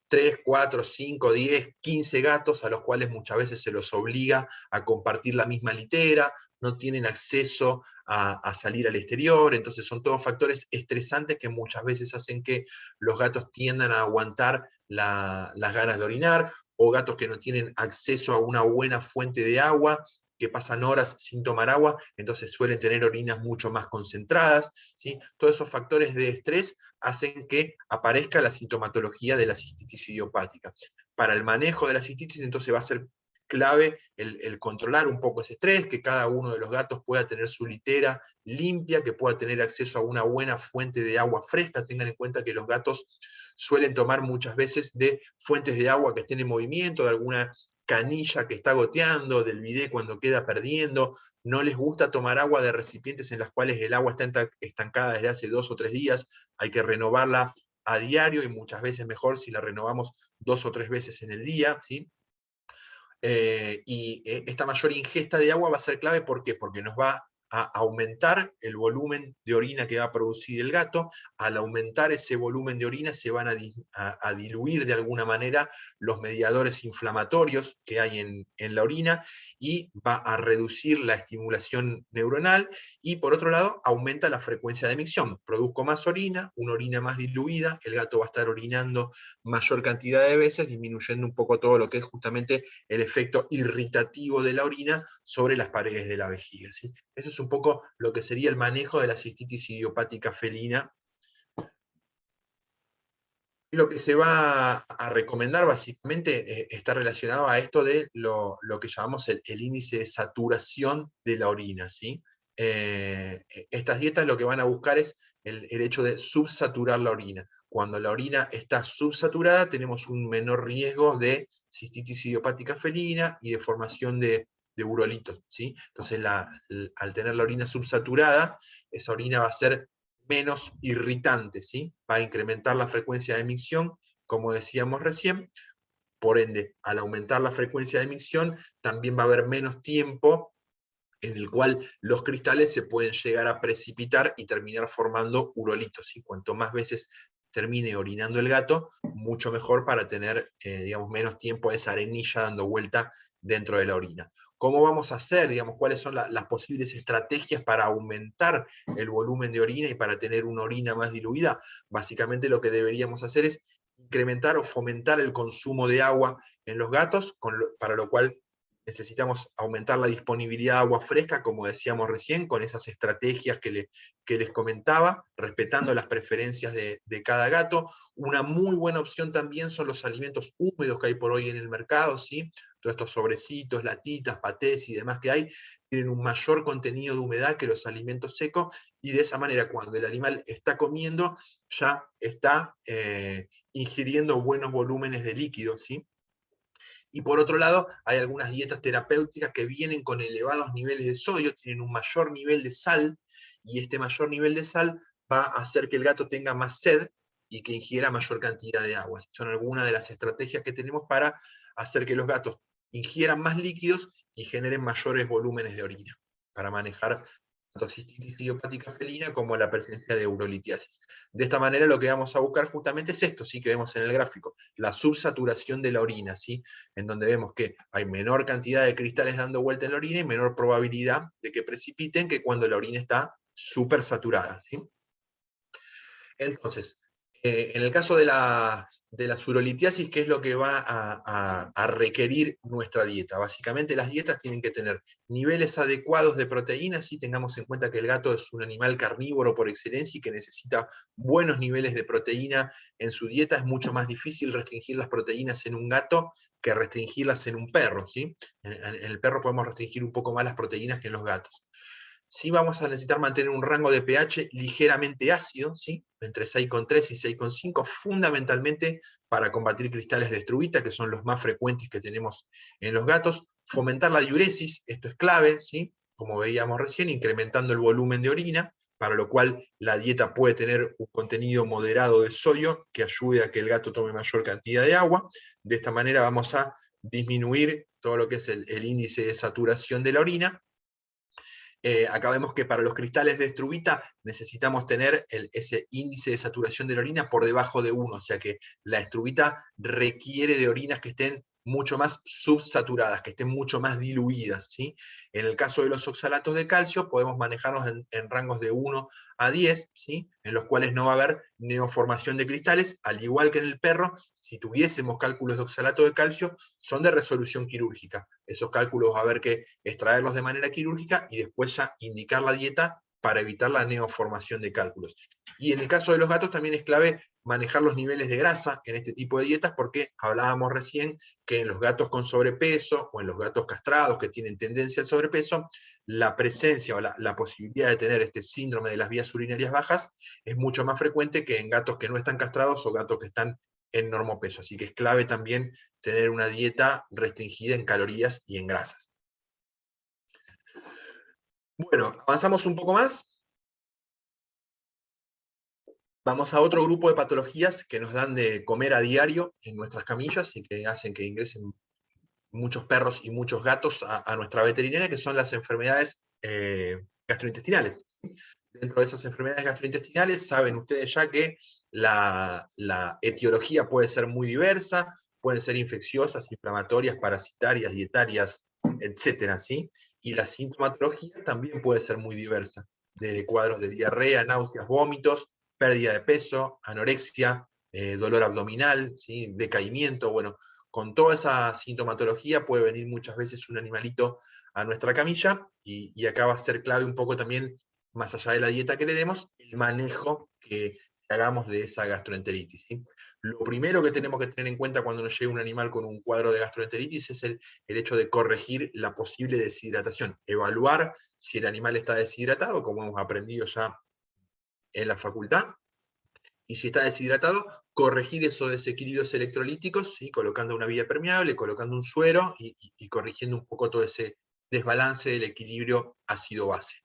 3, 4, 5, 10, 15 gatos, a los cuales muchas veces se los obliga a compartir la misma litera, no tienen acceso a salir al exterior, entonces son todos factores estresantes que muchas veces hacen que los gatos tiendan a aguantar las ganas de orinar, o gatos que no tienen acceso a una buena fuente de agua, que pasan horas sin tomar agua, entonces suelen tener orinas mucho más concentradas. ¿Sí? Todos esos factores de estrés hacen que aparezca la sintomatología de la cistitis idiopática. Para el manejo de la cistitis, entonces va a ser clave el controlar un poco ese estrés, que cada uno de los gatos pueda tener su litera limpia, que pueda tener acceso a una buena fuente de agua fresca. Tengan en cuenta que los gatos suelen tomar muchas veces de fuentes de agua que estén en movimiento, de alguna canilla que está goteando, del bidé cuando queda perdiendo. No les gusta tomar agua de recipientes en las cuales el agua está estancada desde hace 2 o 3 días. Hay que renovarla a diario, y muchas veces mejor si la renovamos 2 o 3 veces en el día, ¿sí? Esta mayor ingesta de agua va a ser clave. ¿Por qué? Porque nos va a aumentar el volumen de orina que va a producir el gato. Al aumentar ese volumen de orina se van a diluir de alguna manera los mediadores inflamatorios que hay en la orina, y va a reducir la estimulación neuronal, y por otro lado aumenta la frecuencia de emisión. Produzco más orina, una orina más diluida, el gato va a estar orinando mayor cantidad de veces, disminuyendo un poco todo lo que es justamente el efecto irritativo de la orina sobre las paredes de la vejiga, ¿sí? Eso es un poco lo que sería el manejo de la cistitis idiopática felina. Y lo que se va a recomendar básicamente está relacionado a esto de lo que llamamos el índice de saturación de la orina, ¿sí? Estas dietas lo que van a buscar es el hecho de subsaturar la orina. Cuando la orina está subsaturada tenemos un menor riesgo de cistitis idiopática felina y de formación de urolitos, ¿sí? Entonces al tener la orina subsaturada, esa orina va a ser menos irritante, ¿sí? Va a incrementar la frecuencia de emisión, como decíamos recién. Por ende, al aumentar la frecuencia de emisión, también va a haber menos tiempo en el cual los cristales se pueden llegar a precipitar y terminar formando urolitos. Y cuanto más veces termine orinando el gato, mucho mejor para tener digamos, menos tiempo a esa arenilla dando vuelta dentro de la orina. ¿Cómo vamos a hacer? Digamos, ¿cuáles son las posibles estrategias para aumentar el volumen de orina y para tener una orina más diluida? Básicamente lo que deberíamos hacer es incrementar o fomentar el consumo de agua en los gatos, para lo cual necesitamos aumentar la disponibilidad de agua fresca, como decíamos recién, con esas estrategias que les comentaba, respetando las preferencias de cada gato. Una muy buena opción también son los alimentos húmedos que hay por hoy en el mercado, ¿sí? Todos estos sobrecitos, latitas, patés y demás que hay, tienen un mayor contenido de humedad que los alimentos secos, y de esa manera cuando el animal está comiendo, ya está ingiriendo buenos volúmenes de líquido, ¿sí? Y por otro lado, hay algunas dietas terapéuticas que vienen con elevados niveles de sodio, tienen un mayor nivel de sal, y este mayor nivel de sal va a hacer que el gato tenga más sed y que ingiera mayor cantidad de agua. Son algunas de las estrategias que tenemos para hacer que los gatos ingieran más líquidos y generen mayores volúmenes de orina, para manejar tanto cistitis idiopática felina como la presencia de urolitiasis. De esta manera lo que vamos a buscar justamente es esto, ¿sí? Que vemos en el gráfico, la subsaturación de la orina, ¿sí? En donde vemos que hay menor cantidad de cristales dando vuelta en la orina y menor probabilidad de que precipiten que cuando la orina está súper saturada, ¿sí? Entonces, en el caso de la urolitiasis, ¿qué es lo que va a requerir nuestra dieta? Básicamente las dietas tienen que tener niveles adecuados de proteínas, y tengamos en cuenta que el gato es un animal carnívoro por excelencia y que necesita buenos niveles de proteína en su dieta. Es mucho más difícil restringir las proteínas en un gato que restringirlas en un perro, ¿sí? En el perro podemos restringir un poco más las proteínas que en los gatos. Sí vamos a necesitar mantener un rango de pH ligeramente ácido, ¿sí? Entre 6,3 y 6,5, fundamentalmente para combatir cristales de estruvita, que son los más frecuentes que tenemos en los gatos. Fomentar la diuresis, esto es clave, ¿sí? Como veíamos recién, incrementando el volumen de orina, para lo cual la dieta puede tener un contenido moderado de sodio que ayude a que el gato tome mayor cantidad de agua. De esta manera vamos a disminuir todo lo que es el índice de saturación de la orina. Acá vemos que para los cristales de estruvita necesitamos tener ese índice de saturación de la orina por debajo de 1, o sea que la estruvita requiere de orinas que estén mucho más subsaturadas, que estén mucho más diluidas, ¿sí? En el caso de los oxalatos de calcio podemos manejarnos en rangos de 1 a 10, ¿sí? En los cuales no va a haber neoformación de cristales, al igual que en el perro. Si tuviésemos cálculos de oxalato de calcio, son de resolución quirúrgica. Esos cálculos va a haber que extraerlos de manera quirúrgica y después ya indicar la dieta para evitar la neoformación de cálculos. Y en el caso de los gatos también es clave manejar los niveles de grasa en este tipo de dietas, porque hablábamos recién que en los gatos con sobrepeso, o en los gatos castrados que tienen tendencia al sobrepeso, la presencia o la posibilidad de tener este síndrome de las vías urinarias bajas es mucho más frecuente que en gatos que no están castrados o gatos que están en normopeso. Así que es clave también tener una dieta restringida en calorías y en grasas. Bueno, avanzamos un poco más. Vamos a otro grupo de patologías que nos dan de comer a diario en nuestras camillas y que hacen que ingresen muchos perros y muchos gatos a nuestra veterinaria, que son las enfermedades gastrointestinales. Dentro de esas enfermedades gastrointestinales, saben ustedes ya que la etiología puede ser muy diversa, pueden ser infecciosas, inflamatorias, parasitarias, dietarias, etcétera, ¿sí? Y la sintomatología también puede ser muy diversa, desde cuadros de diarrea, náuseas, vómitos, pérdida de peso, anorexia, dolor abdominal, ¿sí? Decaimiento, bueno, con toda esa sintomatología puede venir muchas veces un animalito a nuestra camilla, y acá va a ser clave un poco también, más allá de la dieta que le demos, el manejo que hagamos de esa gastroenteritis, ¿sí? Lo primero que tenemos que tener en cuenta cuando nos llega un animal con un cuadro de gastroenteritis es el hecho de corregir la posible deshidratación, evaluar si el animal está deshidratado, como hemos aprendido ya en la facultad, y si está deshidratado, corregir esos desequilibrios electrolíticos, ¿sí? Colocando una vía permeable, colocando un suero y corrigiendo un poco todo ese desbalance del equilibrio ácido-base.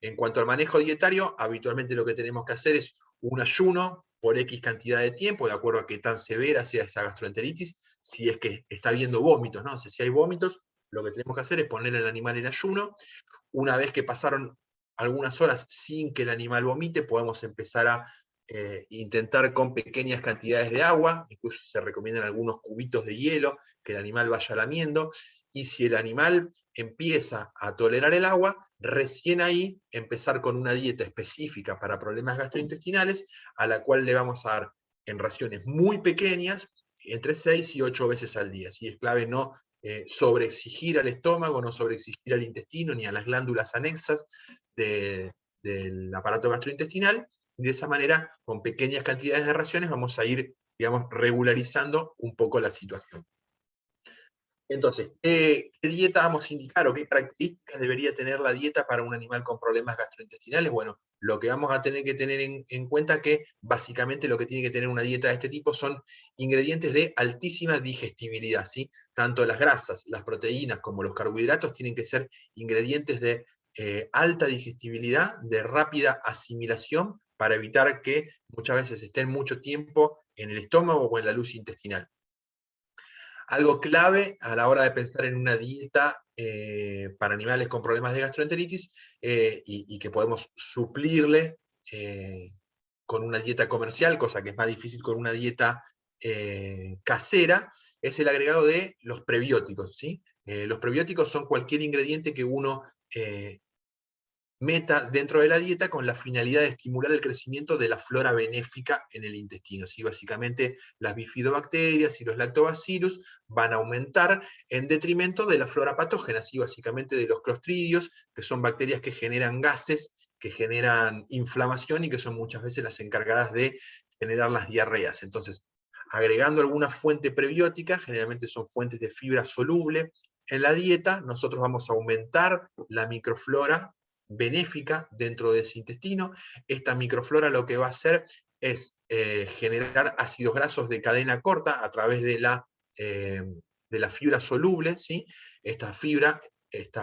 En cuanto al manejo dietario, habitualmente lo que tenemos que hacer es un ayuno por X cantidad de tiempo, de acuerdo a qué tan severa sea esa gastroenteritis, si es que está habiendo vómitos, ¿no? O sea, si hay vómitos, lo que tenemos que hacer es poner al animal en ayuno. Una vez que pasaron algunas horas sin que el animal vomite, podemos empezar a intentar con pequeñas cantidades de agua, incluso se recomiendan algunos cubitos de hielo que el animal vaya lamiendo, y si el animal empieza a tolerar el agua, recién ahí empezar con una dieta específica para problemas gastrointestinales, a la cual le vamos a dar en raciones muy pequeñas, entre 6 y 8 veces al día. ¿Sí? Es clave no sobreexigir al estómago, no sobreexigir al intestino ni a las glándulas anexas del aparato gastrointestinal, y de esa manera, con pequeñas cantidades de raciones, vamos a ir, digamos, regularizando un poco la situación. Entonces, ¿qué dieta vamos a indicar o qué características debería tener la dieta para un animal con problemas gastrointestinales? Bueno, lo que vamos a tener que tener en cuenta que básicamente lo que tiene que tener una dieta de este tipo son ingredientes de altísima digestibilidad, ¿sí? Tanto las grasas, las proteínas como los carbohidratos tienen que ser ingredientes de alta digestibilidad, de rápida asimilación, para evitar que muchas veces estén mucho tiempo en el estómago o en la luz intestinal. Algo clave a la hora de pensar en una dieta para animales con problemas de gastroenteritis, y que podemos suplirle con una dieta comercial, cosa que es más difícil con una dieta casera, es el agregado de los prebióticos, ¿sí? Los prebióticos son cualquier ingrediente que uno meta dentro de la dieta con la finalidad de estimular el crecimiento de la flora benéfica en el intestino. ¿Sí? Básicamente las bifidobacterias y los lactobacillus van a aumentar en detrimento de la flora patógena, ¿sí? Básicamente de los clostridios, que son bacterias que generan gases, que generan inflamación y que son muchas veces las encargadas de generar las diarreas. Entonces, agregando alguna fuente prebiótica, generalmente son fuentes de fibra soluble, en la dieta nosotros vamos a aumentar la microflora benéfica dentro de ese intestino. Esta microflora lo que va a hacer es generar ácidos grasos de cadena corta a través de la fibra soluble, ¿sí? Estas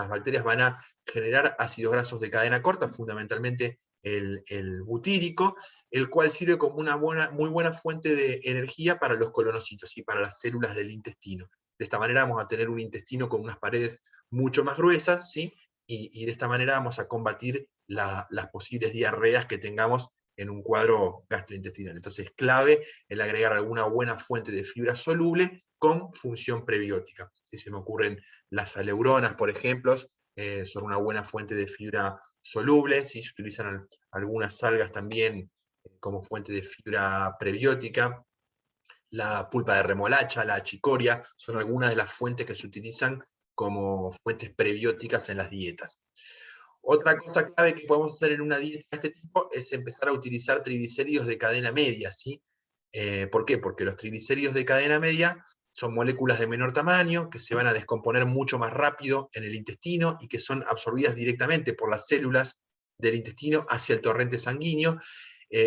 bacterias van a generar ácidos grasos de cadena corta, fundamentalmente el butírico, el cual sirve como una muy buena fuente de energía para los colonocitos y para las células del intestino. De esta manera vamos a tener un intestino con unas paredes mucho más gruesas, ¿sí? Y de esta manera vamos a combatir las posibles diarreas que tengamos en un cuadro gastrointestinal. Entonces es clave el agregar alguna buena fuente de fibra soluble con función prebiótica. Si se me ocurren las aleuronas, por ejemplo, son una buena fuente de fibra soluble. Si se utilizan algunas algas también como fuente de fibra prebiótica. La pulpa de remolacha, la achicoria, son algunas de las fuentes que se utilizan como fuentes prebióticas en las dietas. Otra cosa clave que podemos hacer en una dieta de este tipo es empezar a utilizar triglicéridos de cadena media, ¿sí? ¿Por qué? Porque los triglicéridos de cadena media son moléculas de menor tamaño, que se van a descomponer mucho más rápido en el intestino y que son absorbidas directamente por las células del intestino hacia el torrente sanguíneo,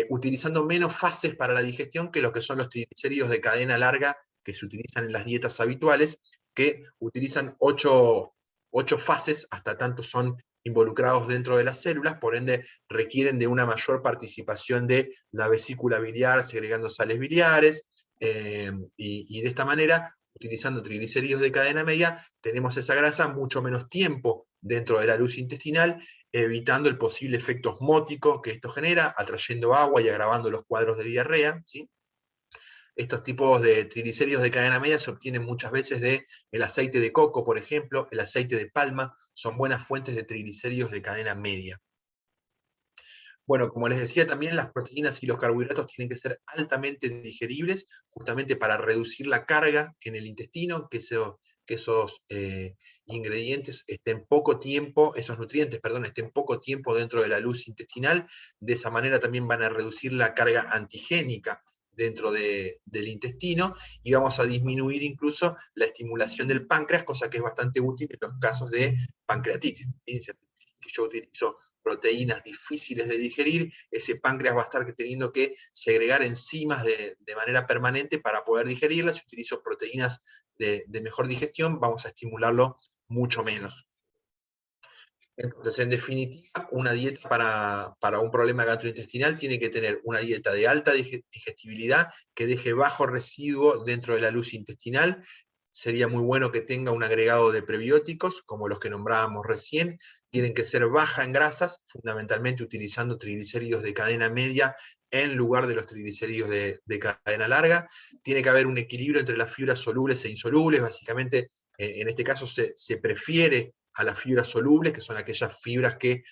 utilizando menos fases para la digestión que lo que son los triglicéridos de cadena larga que se utilizan en las dietas habituales, que utilizan 8 fases, hasta tanto son involucrados dentro de las células, por ende requieren de una mayor participación de la vesícula biliar segregando sales biliares, y de esta manera, utilizando triglicéridos de cadena media, tenemos esa grasa mucho menos tiempo dentro de la luz intestinal, evitando el posible efecto osmótico que esto genera, atrayendo agua y agravando los cuadros de diarrea, ¿sí? Estos tipos de triglicéridos de cadena media se obtienen muchas veces del aceite de coco, por ejemplo, el aceite de palma, son buenas fuentes de triglicéridos de cadena media. Bueno, como les decía también, las proteínas y los carbohidratos tienen que ser altamente digeribles, justamente para reducir la carga en el intestino, que esos ingredientes estén poco tiempo, esos nutrientes, perdón, estén poco tiempo dentro de la luz intestinal. De esa manera también van a reducir la carga antigénica dentro del intestino, y vamos a disminuir incluso la estimulación del páncreas, cosa que es bastante útil en los casos de pancreatitis. Si yo utilizo proteínas difíciles de digerir, ese páncreas va a estar teniendo que segregar enzimas de manera permanente para poder digerirlas. Si utilizo proteínas de mejor digestión, vamos a estimularlo mucho menos. Entonces, en definitiva, una dieta para un problema gastrointestinal tiene que tener una dieta de alta digestibilidad, que deje bajo residuo dentro de la luz intestinal. Sería muy bueno que tenga un agregado de prebióticos, como los que nombrábamos recién. Tienen que ser baja en grasas, fundamentalmente utilizando triglicéridos de cadena media en lugar de los triglicéridos de cadena larga. Tiene que haber un equilibrio entre las fibras solubles e insolubles. Básicamente, en este caso se prefiere a las fibras solubles, que son aquellas fibras que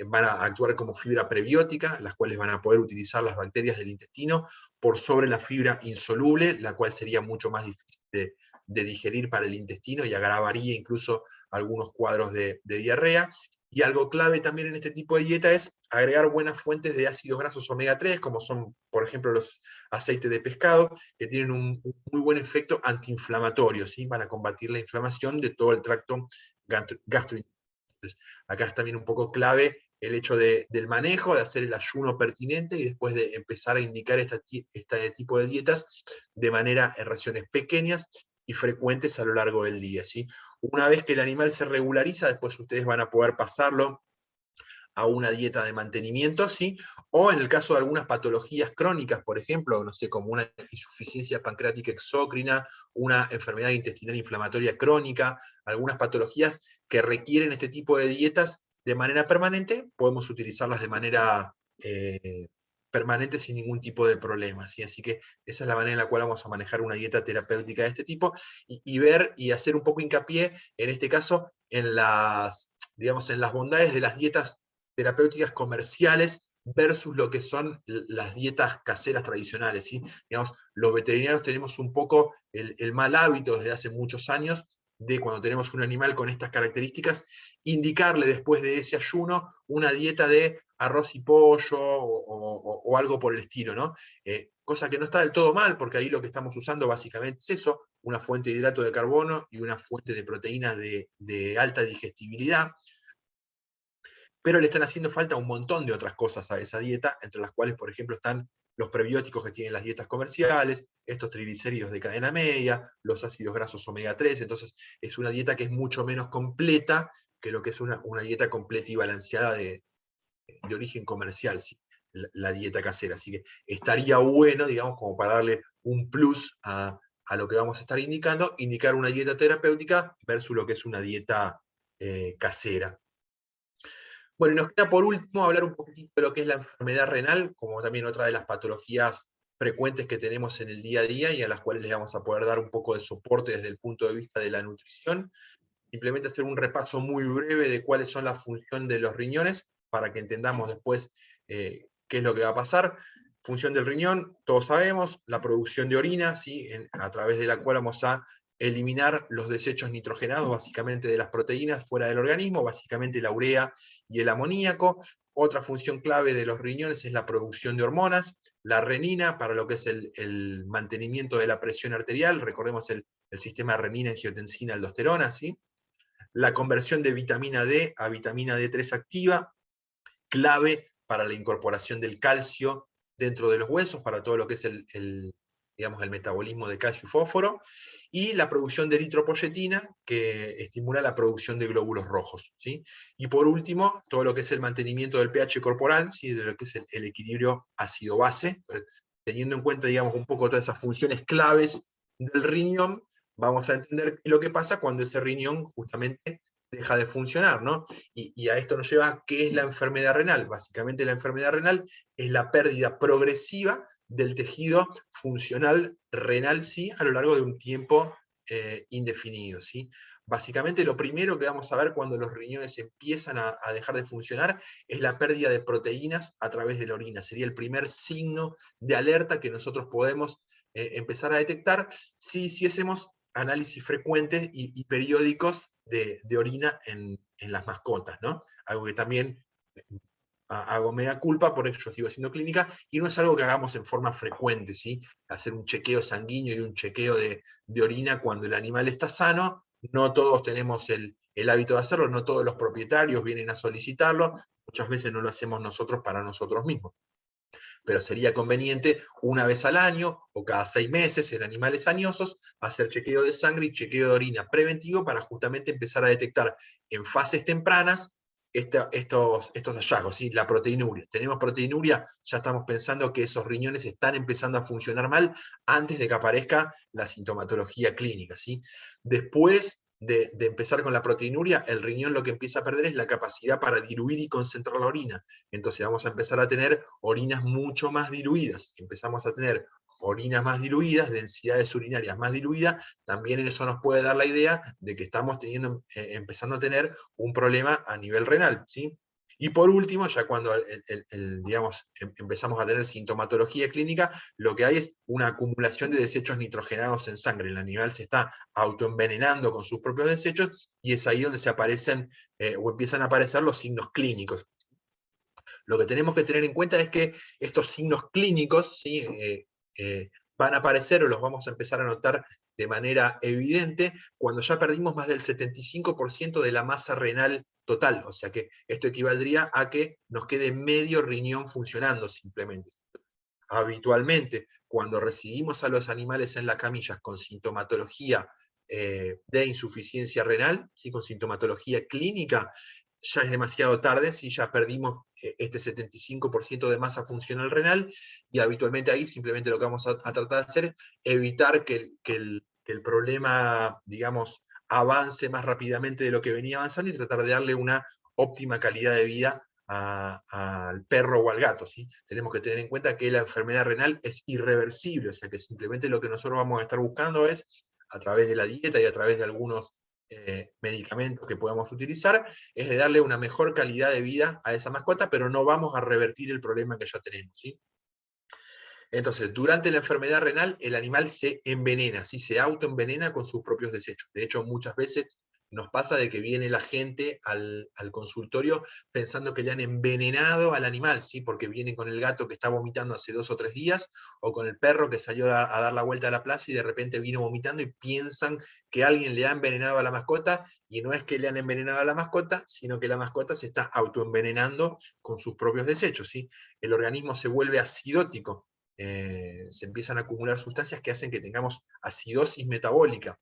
van a actuar como fibra prebiótica, las cuales van a poder utilizar las bacterias del intestino, por sobre la fibra insoluble, la cual sería mucho más difícil de digerir para el intestino y agravaría incluso algunos cuadros de diarrea. Y algo clave también en este tipo de dieta es agregar buenas fuentes de ácidos grasos omega 3, como son, por ejemplo, los aceites de pescado, que tienen un muy buen efecto antiinflamatorio, ¿sí? Para combatir la inflamación de todo el tracto gastrointestinal. Acá es también un poco clave el hecho del manejo, de hacer el ayuno pertinente y después de empezar a indicar este tipo de dietas de manera en raciones pequeñas y frecuentes a lo largo del día, ¿sí? Una vez que el animal se regulariza, después ustedes van a poder pasarlo a una dieta de mantenimiento, ¿sí? O en el caso de algunas patologías crónicas, por ejemplo, no sé, como una insuficiencia pancreática exócrina, una enfermedad intestinal inflamatoria crónica, algunas patologías que requieren este tipo de dietas de manera permanente, podemos utilizarlas de manera permanente sin ningún tipo de problema, ¿sí? Así que esa es la manera en la cual vamos a manejar una dieta terapéutica de este tipo, y ver y hacer un poco hincapié, en este caso, en las, digamos, en las bondades de las dietas terapéuticas comerciales versus lo que son las dietas caseras tradicionales, ¿sí? Digamos, los veterinarios tenemos un poco el mal hábito desde hace muchos años de, cuando tenemos un animal con estas características, indicarle después de ese ayuno una dieta de arroz y pollo o algo por el estilo, ¿no? Cosa que no está del todo mal, porque ahí lo que estamos usando básicamente es eso, una fuente de hidrato de carbono y una fuente de proteínas de alta digestibilidad, pero le están haciendo falta un montón de otras cosas a esa dieta, entre las cuales, por ejemplo, están los prebióticos que tienen las dietas comerciales, estos triglicéridos de cadena media, los ácidos grasos omega 3, entonces es una dieta que es mucho menos completa que lo que es una dieta completa y balanceada de origen comercial, ¿sí? La dieta casera. Así que estaría bueno, digamos, como para darle un plus a lo que vamos a estar indicando, indicar una dieta terapéutica versus lo que es una dieta casera. Bueno, y nos queda por último hablar un poquitito de lo que es la enfermedad renal, como también otra de las patologías frecuentes que tenemos en el día a día y a las cuales les vamos a poder dar un poco de soporte desde el punto de vista de la nutrición. Simplemente hacer un repaso muy breve de cuáles son las funciones de los riñones, para que entendamos después qué es lo que va a pasar. Función del riñón, todos sabemos, la producción de orina, ¿sí? A través de la cual vamos a eliminar los desechos nitrogenados, básicamente de las proteínas fuera del organismo, básicamente la urea y el amoníaco. Otra función clave de los riñones es la producción de hormonas, la renina para lo que es el mantenimiento de la presión arterial, recordemos el sistema renina-angiotensina-aldosterona, ¿sí? La conversión de vitamina D a vitamina D3 activa, clave para la incorporación del calcio dentro de los huesos, para todo lo que es digamos, el metabolismo de calcio y fósforo, y la producción de eritropoyetina, que estimula la producción de glóbulos rojos, ¿sí? Y por último, todo lo que es el mantenimiento del pH corporal, ¿sí? De lo que es el equilibrio ácido-base, teniendo en cuenta, digamos, un poco todas esas funciones claves del riñón, vamos a entender lo que pasa cuando este riñón justamente deja de funcionar, ¿no? Y a esto nos lleva a qué es la enfermedad renal. Básicamente la enfermedad renal es la pérdida progresiva del tejido funcional renal, ¿sí? A lo largo de un tiempo indefinido, ¿sí? Básicamente lo primero que vamos a ver cuando los riñones empiezan a dejar de funcionar es la pérdida de proteínas a través de la orina. Sería el primer signo de alerta que nosotros podemos empezar a detectar si hiciésemos análisis frecuentes y periódicos de orina en las mascotas, ¿no? Algo que también hago mea culpa, por eso yo sigo haciendo clínica, y no es algo que hagamos en forma frecuente, ¿sí? Hacer un chequeo sanguíneo y un chequeo de orina cuando el animal está sano, no todos tenemos el hábito de hacerlo, no todos los propietarios vienen a solicitarlo, muchas veces no lo hacemos nosotros para nosotros mismos. Pero sería conveniente una vez al año o cada 6 meses en animales añosos hacer chequeo de sangre y chequeo de orina preventivo para justamente empezar a detectar en fases tempranas estos hallazgos, ¿sí? La proteinuria. Tenemos proteinuria, ya estamos pensando que esos riñones están empezando a funcionar mal antes de que aparezca la sintomatología clínica, ¿sí? Después de empezar con la proteinuria, el riñón lo que empieza a perder es la capacidad para diluir y concentrar la orina. Entonces vamos a empezar a tener orinas mucho más diluidas. Empezamos a tener orinas más diluidas, densidades urinarias más diluidas, también eso nos puede dar la idea de que estamos empezando a tener un problema a nivel renal, ¿sí? Y por último, ya cuando digamos, empezamos a tener sintomatología clínica, lo que hay es una acumulación de desechos nitrogenados en sangre. El animal se está autoenvenenando con sus propios desechos y es ahí donde se aparecen o empiezan a aparecer los signos clínicos. Lo que tenemos que tener en cuenta es que estos signos clínicos, ¿sí? Van a aparecer o los vamos a empezar a notar de manera evidente cuando ya perdimos más del 75% de la masa renal total. O sea que esto equivaldría a que nos quede medio riñón funcionando simplemente. Habitualmente, cuando recibimos a los animales en las camillas con sintomatología de insuficiencia renal, ¿sí? Con sintomatología clínica, ya es demasiado tarde, si ya perdimos este 75% de masa funcional renal, y habitualmente ahí simplemente lo que vamos a tratar de hacer es evitar que el problema, digamos, avance más rápidamente de lo que venía avanzando y tratar de darle una óptima calidad de vida al perro o al gato, ¿sí? Tenemos que tener en cuenta que la enfermedad renal es irreversible, o sea que simplemente lo que nosotros vamos a estar buscando es, a través de la dieta y a través de algunos medicamentos que podamos utilizar, es de darle una mejor calidad de vida a esa mascota, pero no vamos a revertir el problema que ya tenemos, ¿sí? Entonces, durante la enfermedad renal, el animal se envenena, ¿sí? Se autoenvenena con sus propios desechos. De hecho, muchas veces nos pasa de que viene la gente al consultorio pensando que le han envenenado al animal, ¿sí? Porque viene con el gato que está vomitando hace 2 o 3 días, o con el perro que salió a dar la vuelta a la plaza y de repente vino vomitando y piensan que alguien le ha envenenado a la mascota, y no es que le han envenenado a la mascota, sino que la mascota se está autoenvenenando con sus propios desechos, ¿sí? El organismo se vuelve acidótico. Se empiezan a acumular sustancias que hacen que tengamos acidosis metabólica.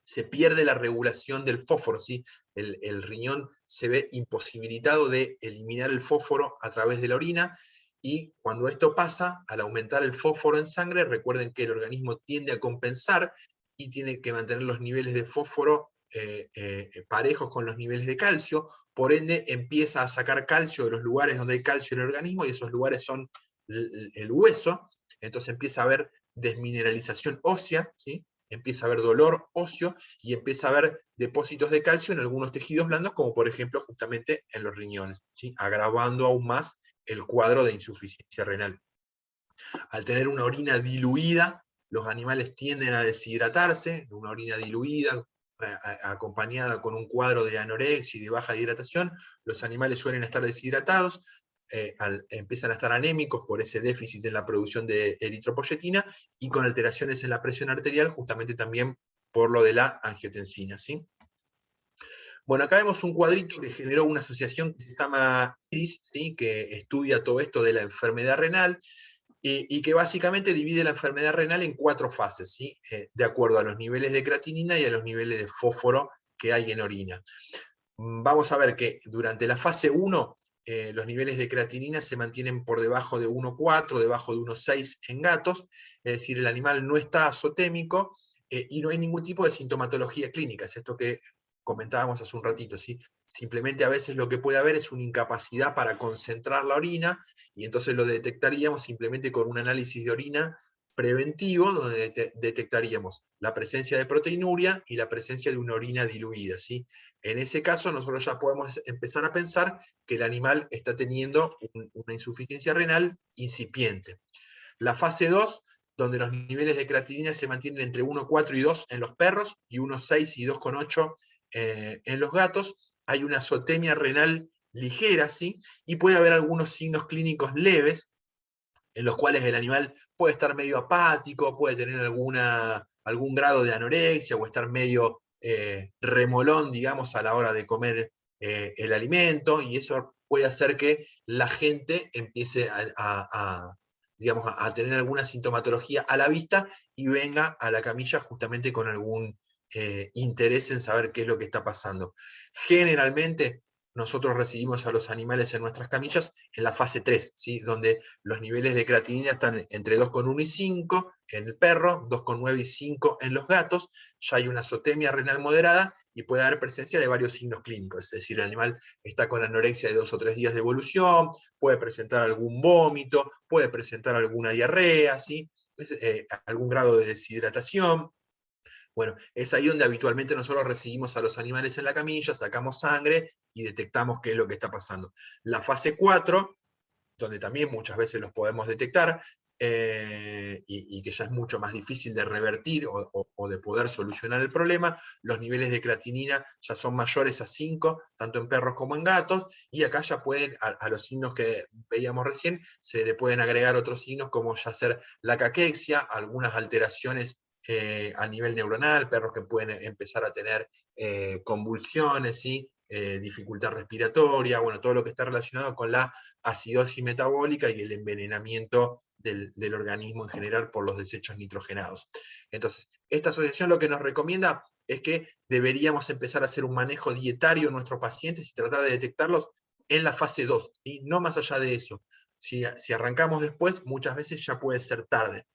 Se pierde la regulación del fósforo, ¿sí? El riñón se ve imposibilitado de eliminar el fósforo a través de la orina, y cuando esto pasa, al aumentar el fósforo en sangre, recuerden que el organismo tiende a compensar y tiene que mantener los niveles de fósforo parejos con los niveles de calcio, por ende empieza a sacar calcio de los lugares donde hay calcio en el organismo, y esos lugares son el hueso. Entonces empieza a haber desmineralización ósea, ¿sí? Empieza a haber dolor óseo y empieza a haber depósitos de calcio en algunos tejidos blandos, como por ejemplo justamente en los riñones, ¿sí? Agravando aún más el cuadro de insuficiencia renal. Al tener una orina diluida, los animales tienden a deshidratarse, una orina diluida, acompañada con un cuadro de anorexia y de baja hidratación, los animales suelen estar deshidratados, empiezan a estar anémicos por ese déficit en la producción de eritropoyetina y con alteraciones en la presión arterial, justamente también por lo de la angiotensina, ¿sí? Bueno, acá vemos un cuadrito que generó una asociación que se llama IRIS, ¿sí? Que estudia todo esto de la enfermedad renal, y que básicamente divide la enfermedad renal en 4 fases, ¿sí? De acuerdo a los niveles de creatinina y a los niveles de fósforo que hay en orina. Vamos a ver que durante la fase 1, los niveles de creatinina se mantienen por debajo de 1,4, debajo de 1,6 en gatos, es decir, el animal no está azotémico, y no hay ningún tipo de sintomatología clínica, es esto que comentábamos hace un ratito, ¿sí? Simplemente a veces lo que puede haber es una incapacidad para concentrar la orina, y entonces lo detectaríamos simplemente con un análisis de orina preventivo, donde detectaríamos la presencia de proteinuria y la presencia de una orina diluida, ¿sí? En ese caso, nosotros ya podemos empezar a pensar que el animal está teniendo una insuficiencia renal incipiente. La fase 2, donde los niveles de creatinina se mantienen entre 1,4 y 2 en los perros, y 1,6 y 2,8 en los gatos, hay una azotemia renal ligera, ¿sí? Y puede haber algunos signos clínicos leves, en los cuales el animal puede estar medio apático, puede tener algún grado de anorexia o estar medio remolón, digamos, a la hora de comer el alimento, y eso puede hacer que la gente empiece digamos, a tener alguna sintomatología a la vista y venga a la camilla justamente con algún interés en saber qué es lo que está pasando. Generalmente, nosotros recibimos a los animales en nuestras camillas en la fase 3, ¿sí? Donde los niveles de creatinina están entre 2,1 y 5 en el perro, 2,9 y 5 en los gatos, ya hay una azotemia renal moderada y puede haber presencia de varios signos clínicos, es decir, el animal está con anorexia de 2 o 3 días de evolución, puede presentar algún vómito, puede presentar alguna diarrea, ¿sí? Algún grado de deshidratación. Bueno, es ahí donde habitualmente nosotros recibimos a los animales en la camilla, sacamos sangre y detectamos qué es lo que está pasando. La fase 4, donde también muchas veces los podemos detectar, y que ya es mucho más difícil de revertir o de poder solucionar el problema, los niveles de creatinina ya son mayores a 5, tanto en perros como en gatos, y acá ya pueden, a los signos que veíamos recién, se le pueden agregar otros signos como ya ser la caquexia, algunas alteraciones a nivel neuronal, perros que pueden empezar a tener convulsiones, ¿sí? Dificultad respiratoria, bueno, todo lo que está relacionado con la acidosis metabólica y el envenenamiento del organismo en general por los desechos nitrogenados. Entonces, esta asociación lo que nos recomienda es que deberíamos empezar a hacer un manejo dietario en nuestros pacientes y tratar de detectarlos en la fase 2, ¿sí? No más allá de eso. Si arrancamos después, muchas veces ya puede ser tarde.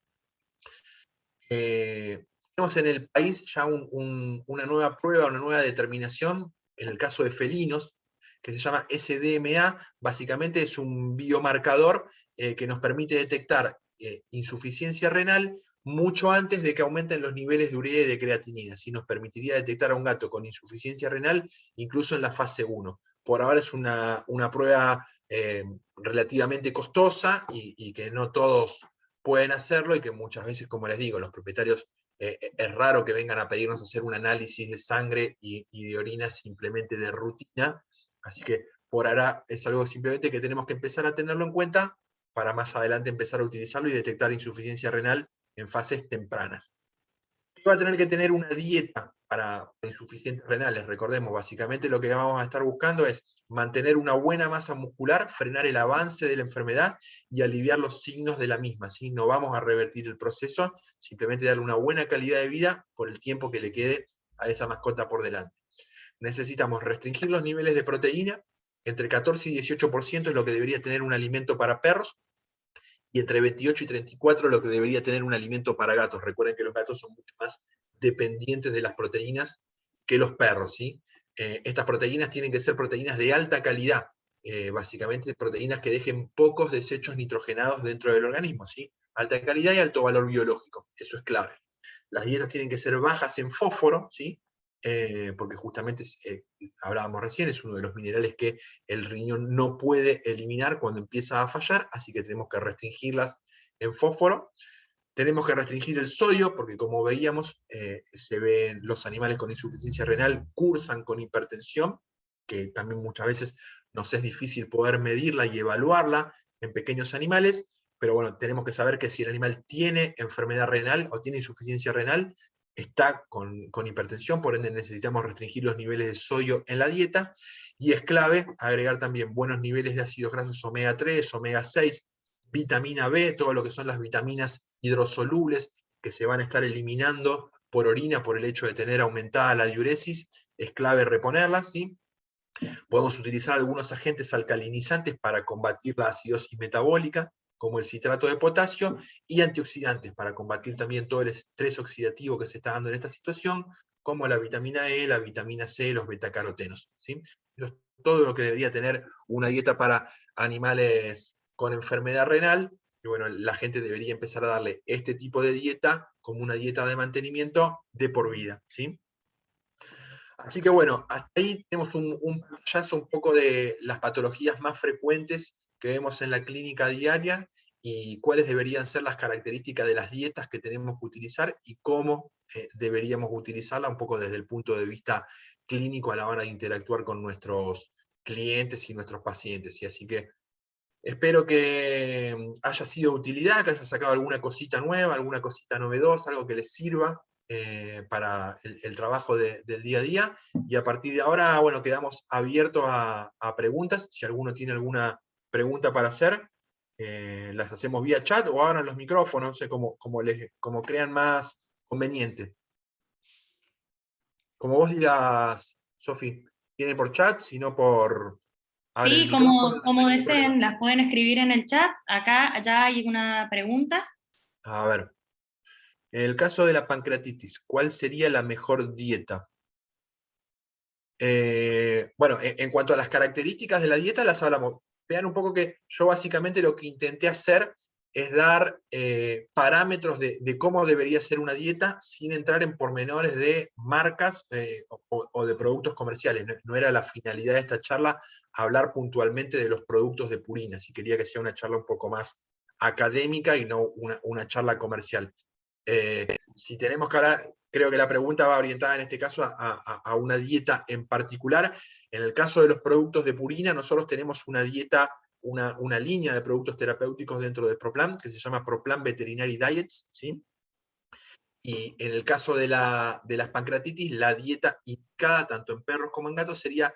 Tenemos en el país ya una nueva prueba, una nueva determinación, en el caso de felinos, que se llama SDMA. Básicamente es un biomarcador que nos permite detectar insuficiencia renal mucho antes de que aumenten los niveles de urea y de creatinina. ¿Sí? Nos permitiría detectar a un gato con insuficiencia renal incluso en la fase 1. Por ahora es una prueba relativamente costosa y que no todos pueden hacerlo, y que muchas veces, como les digo, los propietarios, es raro que vengan a pedirnos hacer un análisis de sangre y de orina simplemente de rutina, así que por ahora es algo simplemente que tenemos que empezar a tenerlo en cuenta para más adelante empezar a utilizarlo y detectar insuficiencia renal en fases tempranas. Va a tener que tener una dieta para insuficientes renales, recordemos, básicamente lo que vamos a estar buscando es mantener una buena masa muscular, frenar el avance de la enfermedad y aliviar los signos de la misma, ¿sí? No vamos a revertir el proceso, simplemente darle una buena calidad de vida por el tiempo que le quede a esa mascota por delante. Necesitamos restringir los niveles de proteína, entre 14 y 18% es lo que debería tener un alimento para perros, y entre 28 y 34 lo que debería tener un alimento para gatos. Recuerden que los gatos son mucho más dependientes de las proteínas que los perros, ¿sí? Estas proteínas tienen que ser proteínas de alta calidad, básicamente proteínas que dejen pocos desechos nitrogenados dentro del organismo, ¿sí? Alta calidad y alto valor biológico, eso es clave. Las dietas tienen que ser bajas en fósforo, ¿sí? Porque justamente, hablábamos recién, es uno de los minerales que el riñón no puede eliminar cuando empieza a fallar, así que tenemos que restringirlas en fósforo. Tenemos que restringir el sodio, porque como veíamos, se ven los animales con insuficiencia renal cursan con hipertensión, que también muchas veces nos es difícil poder medirla y evaluarla en pequeños animales, pero bueno, tenemos que saber que si el animal tiene enfermedad renal o tiene insuficiencia renal, está con hipertensión, por ende necesitamos restringir los niveles de sodio en la dieta, y es clave agregar también buenos niveles de ácidos grasos omega 3, omega 6, vitamina B, todo lo que son las vitaminas hidrosolubles que se van a estar eliminando por orina por el hecho de tener aumentada la diuresis, es clave reponerlas, ¿sí? Podemos utilizar algunos agentes alcalinizantes para combatir la acidosis metabólica, como el citrato de potasio, y antioxidantes para combatir también todo el estrés oxidativo que se está dando en esta situación, como la vitamina E, la vitamina C, los betacarotenos, ¿sí? Eso es todo lo que debería tener una dieta para animales con enfermedad renal, y bueno, la gente debería empezar a darle este tipo de dieta como una dieta de mantenimiento de por vida, ¿sí? Así que bueno, hasta ahí tenemos un pantallazo un poco de las patologías más frecuentes que vemos en la clínica diaria y cuáles deberían ser las características de las dietas que tenemos que utilizar y cómo deberíamos utilizarla un poco desde el punto de vista clínico a la hora de interactuar con nuestros clientes y nuestros pacientes. Y así que espero que haya sido de utilidad, que haya sacado alguna cosita nueva, alguna cosita novedosa, algo que les sirva para el trabajo del día a día. Y a partir de ahora, bueno, quedamos abiertos a preguntas. Si alguno tiene alguna pregunta para hacer, las hacemos vía chat o abran los micrófonos, no sé, como crean más conveniente. Como vos digas, Sofi, tiene por chat, sino por... Abre el Sí, micrófono, no como hay ningún problema. deseen, las pueden escribir en el chat. Acá ya hay una pregunta. A ver. En el caso de la pancreatitis, ¿cuál sería la mejor dieta? Bueno, en cuanto a las características de la dieta, las hablamos. Vean un poco que yo básicamente lo que intenté hacer es dar parámetros de cómo debería ser una dieta sin entrar en pormenores de marcas o de productos comerciales. No era la finalidad de esta charla hablar puntualmente de los productos de Purina, si quería que sea una charla un poco más académica y no una charla comercial. Si tenemos que hablar, creo que la pregunta va orientada en este caso a una dieta en particular. En el caso de los productos de Purina, nosotros tenemos una dieta, una línea de productos terapéuticos dentro de ProPlan, que se llama ProPlan Veterinary Diets, ¿sí? Y en el caso de las pancreatitis, la dieta indicada tanto en perros como en gatos sería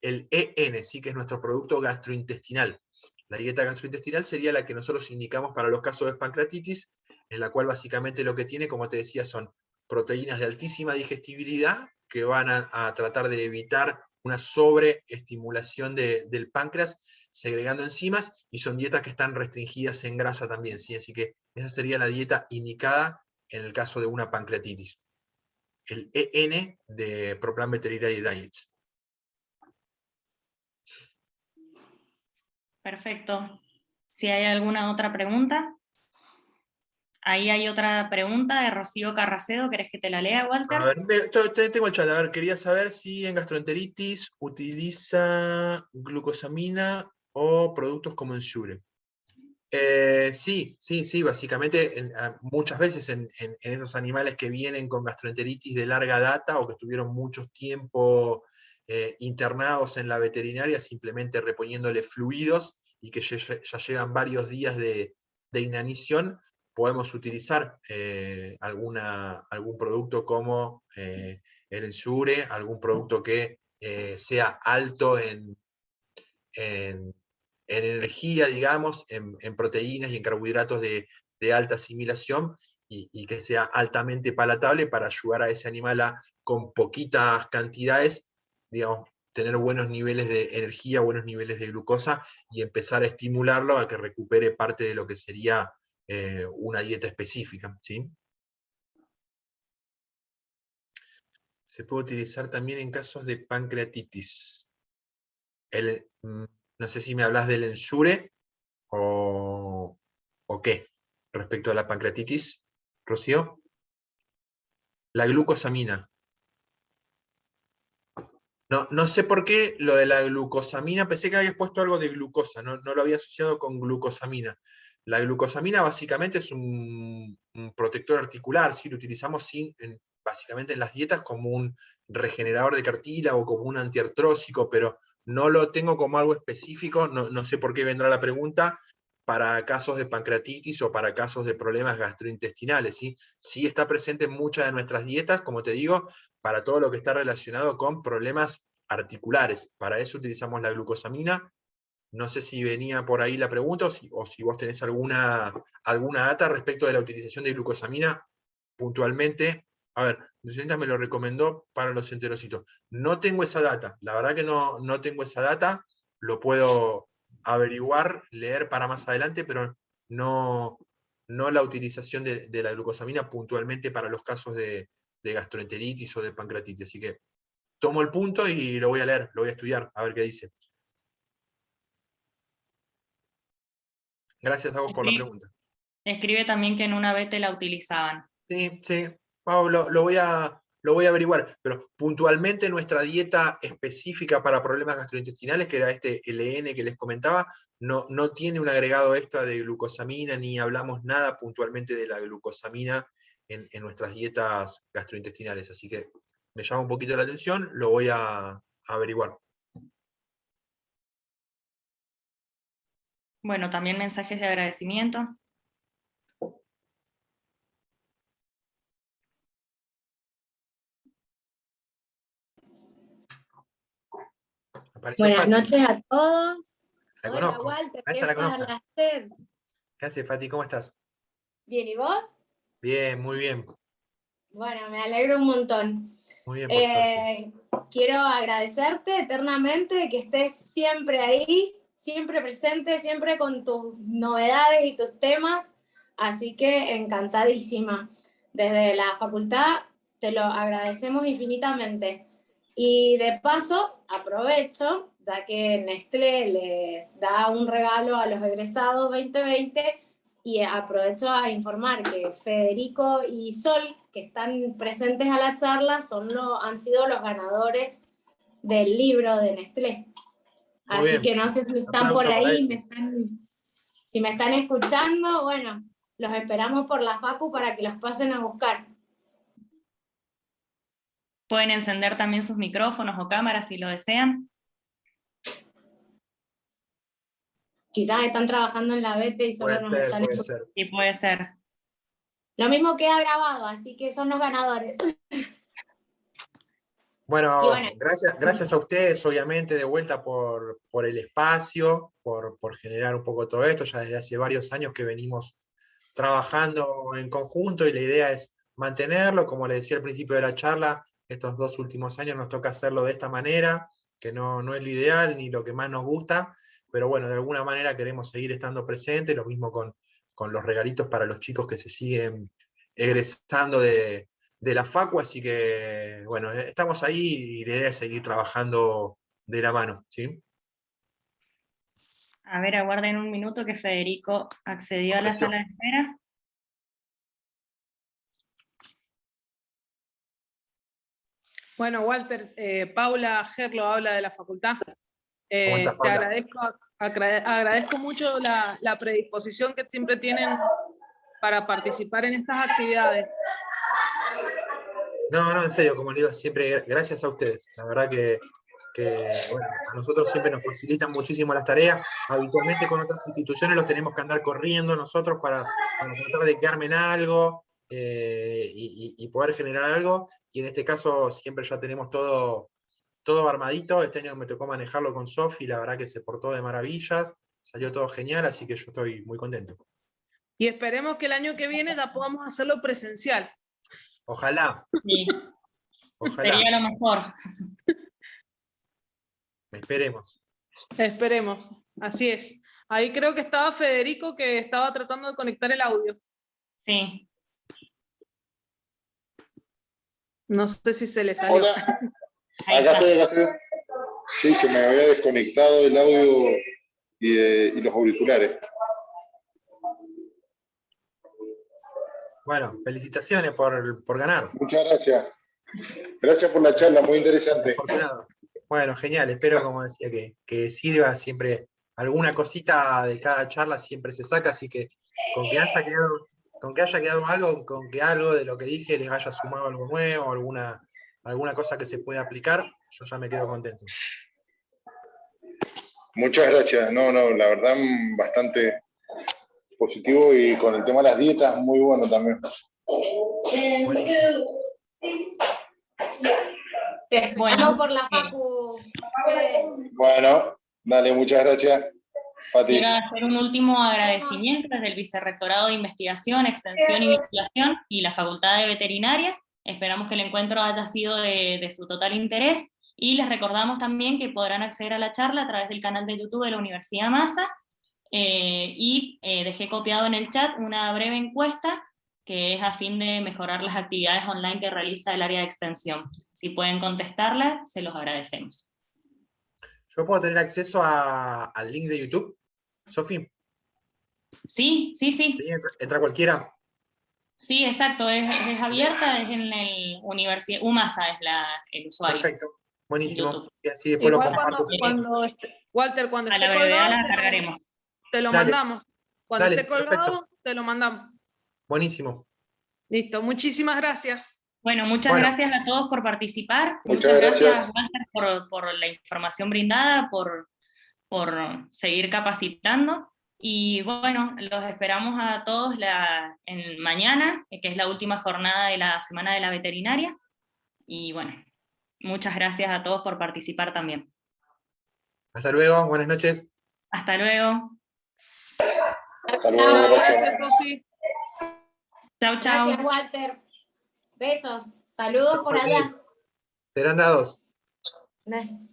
el EN, ¿sí? Que es nuestro producto gastrointestinal. La dieta gastrointestinal sería la que nosotros indicamos para los casos de pancreatitis, en la cual básicamente lo que tiene, como te decía, son proteínas de altísima digestibilidad que van a tratar de evitar una sobreestimulación del páncreas segregando enzimas, y son dietas que están restringidas en grasa también, ¿sí? Así que esa sería la dieta indicada en el caso de una pancreatitis. El EN de ProPlan Veterinary Diets. Perfecto. Si hay alguna otra pregunta. Ahí hay otra pregunta de Rocío Carracedo. ¿Querés que te la lea, A Walter? ver, tengo el chat. A ver, quería saber si en gastroenteritis utiliza glucosamina o productos como Ensure. Sí, básicamente muchas veces en esos animales que vienen con gastroenteritis de larga data o que estuvieron mucho tiempo internados en la veterinaria, simplemente reponiéndole fluidos y que ya llevan varios días de inanición, podemos utilizar algún producto como el Ensure, algún producto que sea alto en, en energía, digamos, en proteínas y en carbohidratos de alta asimilación, y que sea altamente palatable para ayudar a ese animal a, con poquitas cantidades, digamos, tener buenos niveles de energía, buenos niveles de glucosa, y empezar a estimularlo a que recupere parte de lo que sería una dieta específica, ¿sí? Se puede utilizar también en casos de pancreatitis. No sé si me hablas del Ensure o qué respecto a la pancreatitis, Rocío. La glucosamina. No sé por qué lo de la glucosamina, pensé que habías puesto algo de glucosa, no lo había asociado con glucosamina. La glucosamina básicamente es un protector articular, ¿sí? Lo utilizamos básicamente en las dietas como un regenerador de cartílago, como un antiartrósico, pero no lo tengo como algo específico, no sé por qué vendrá la pregunta, para casos de pancreatitis o para casos de problemas gastrointestinales, ¿sí? Sí está presente en muchas de nuestras dietas, como te digo, para todo lo que está relacionado con problemas articulares. Para eso utilizamos la glucosamina. No sé si venía por ahí la pregunta o si vos tenés alguna data respecto de la utilización de glucosamina puntualmente. A ver, nutricionista me lo recomendó para los enterocitos. No tengo esa data, la verdad que no tengo esa data, lo puedo averiguar, leer para más adelante, pero no, no la utilización de la glucosamina puntualmente para los casos de gastroenteritis o de pancreatitis. Así que tomo el punto y lo voy a leer, lo voy a estudiar, a ver qué dice. Gracias a vos por la pregunta. Escribe también que en una bete la utilizaban. Sí, sí, Pablo, lo voy a averiguar, pero puntualmente nuestra dieta específica para problemas gastrointestinales, que era este LN que les comentaba, no tiene un agregado extra de glucosamina, ni hablamos nada puntualmente de la glucosamina en nuestras dietas gastrointestinales, así que me llama un poquito la atención, lo voy a averiguar. Bueno, también mensajes de agradecimiento. Apareció Buenas Fati. noches a todos. La Hola conozco. Walter, A qué esa la conozco. placer. ¿Qué haces, Fati? ¿Cómo estás? Bien, ¿y vos? Bien, muy bien. Bueno, me alegro un montón. Muy bien, por suerte. Quiero agradecerte eternamente que estés siempre ahí, siempre presente, siempre con tus novedades y tus temas. Así que encantadísima. Desde la facultad te lo agradecemos infinitamente. Y de paso, aprovecho, ya que Nestlé les da un regalo a los egresados 2020, y aprovecho a informar que Federico y Sol, que están presentes a la charla, han sido los ganadores del libro de Nestlé. Muy Así bien. que no sé si están Aplauso por para ahí, ellos. si me están escuchando, bueno, los esperamos por la facu para que los pasen a buscar. Pueden encender también sus micrófonos o cámaras si lo desean. Quizás están trabajando en la BT y solo nos están Puede escuchando. ser. Sí, puede ser. Lo mismo que ha grabado, así que son los ganadores. Bueno, Y bueno, gracias a ustedes, obviamente, de vuelta por el espacio, por generar un poco todo esto. Ya desde hace varios años que venimos trabajando en conjunto y la idea es mantenerlo. Como les decía al principio de la charla, estos 2 últimos años nos toca hacerlo de esta manera, que no es lo ideal ni lo que más nos gusta, pero bueno, de alguna manera queremos seguir estando presentes, lo mismo con los regalitos para los chicos que se siguen egresando de la facu, así que bueno, estamos ahí y la idea es seguir trabajando de la mano, ¿sí? A ver, aguarden un minuto que Federico accedió a la Ofreció. sala de espera. Bueno, Walter, Paula Gerlo habla de la facultad. ¿Cómo estás, Te Paula? agradezco mucho la predisposición que siempre tienen para participar en estas actividades. No, en serio, como le digo, siempre gracias a ustedes. La verdad que bueno, a nosotros siempre nos facilitan muchísimo las tareas. Habitualmente con otras instituciones los tenemos que andar corriendo nosotros para tratar de quedarme en algo y poder generar algo. Y en este caso siempre ya tenemos todo armadito. Este año me tocó manejarlo con Sofi, la verdad que se portó de maravillas. Salió todo genial, así que yo estoy muy contento. Y esperemos que el año que viene ya podamos hacerlo presencial. Ojalá. Sí, Ojalá. sería lo mejor. Esperemos. Esperemos, así es. Ahí creo que estaba Federico, que estaba tratando de conectar el audio. Sí. No sé si se le salió. Hola, Ahí acá está. estoy. Sí, se me había desconectado el audio y los auriculares. Bueno, felicitaciones por ganar. Muchas gracias. Gracias por la charla, muy interesante. Afortunado. Bueno, genial. Espero, como decía, que sirva siempre. Alguna cosita de cada charla siempre se saca, así que Con que haya quedado algo, con que algo de lo que dije les haya sumado algo nuevo, alguna cosa que se pueda aplicar, yo ya me quedo contento. Muchas gracias. No, la verdad, bastante positivo y con el tema de las dietas, muy bueno también. Buenísimo. Te esperamos Bueno, por la Facu, Fede. Bueno, dale, muchas gracias, Pati. quiero hacer un último agradecimiento desde el Vicerrectorado de Investigación, Extensión y Vinculación y la Facultad de Veterinaria. Esperamos que el encuentro haya sido de su total interés, y les recordamos también que podrán acceder a la charla a través del canal de YouTube de la Universidad Massa, y dejé copiado en el chat una breve encuesta que es a fin de mejorar las actividades online que realiza el área de extensión. Si pueden contestarla, se los agradecemos. ¿Yo puedo tener acceso al link de YouTube, Sofi? Sí. ¿Sí? ¿Entra cualquiera? Sí, exacto, es abierta, es en el Universidad, UMASA es el usuario. Perfecto, buenísimo. YouTube. Sí, así después lo Igual comparto. Walter, cuando A la esté brevedad colgado, la cargaremos. te lo Dale. mandamos. Cuando Dale, esté colgado, perfecto. te lo mandamos. Buenísimo. Listo, muchísimas gracias. Bueno, muchas Bueno. gracias a todos por participar. Muchas Muchas gracias, gracias. Walter, por la información brindada, por seguir capacitando. Y bueno, los esperamos a todos mañana, que es la última jornada de la Semana de la Veterinaria. Y bueno, muchas gracias a todos por participar también. Hasta luego, buenas noches. Hasta luego. Hasta luego, gracias. Gracias, Sofi. Chau, chau. Gracias, Walter. Besos. Saludos por allá. Serán dados. Dale.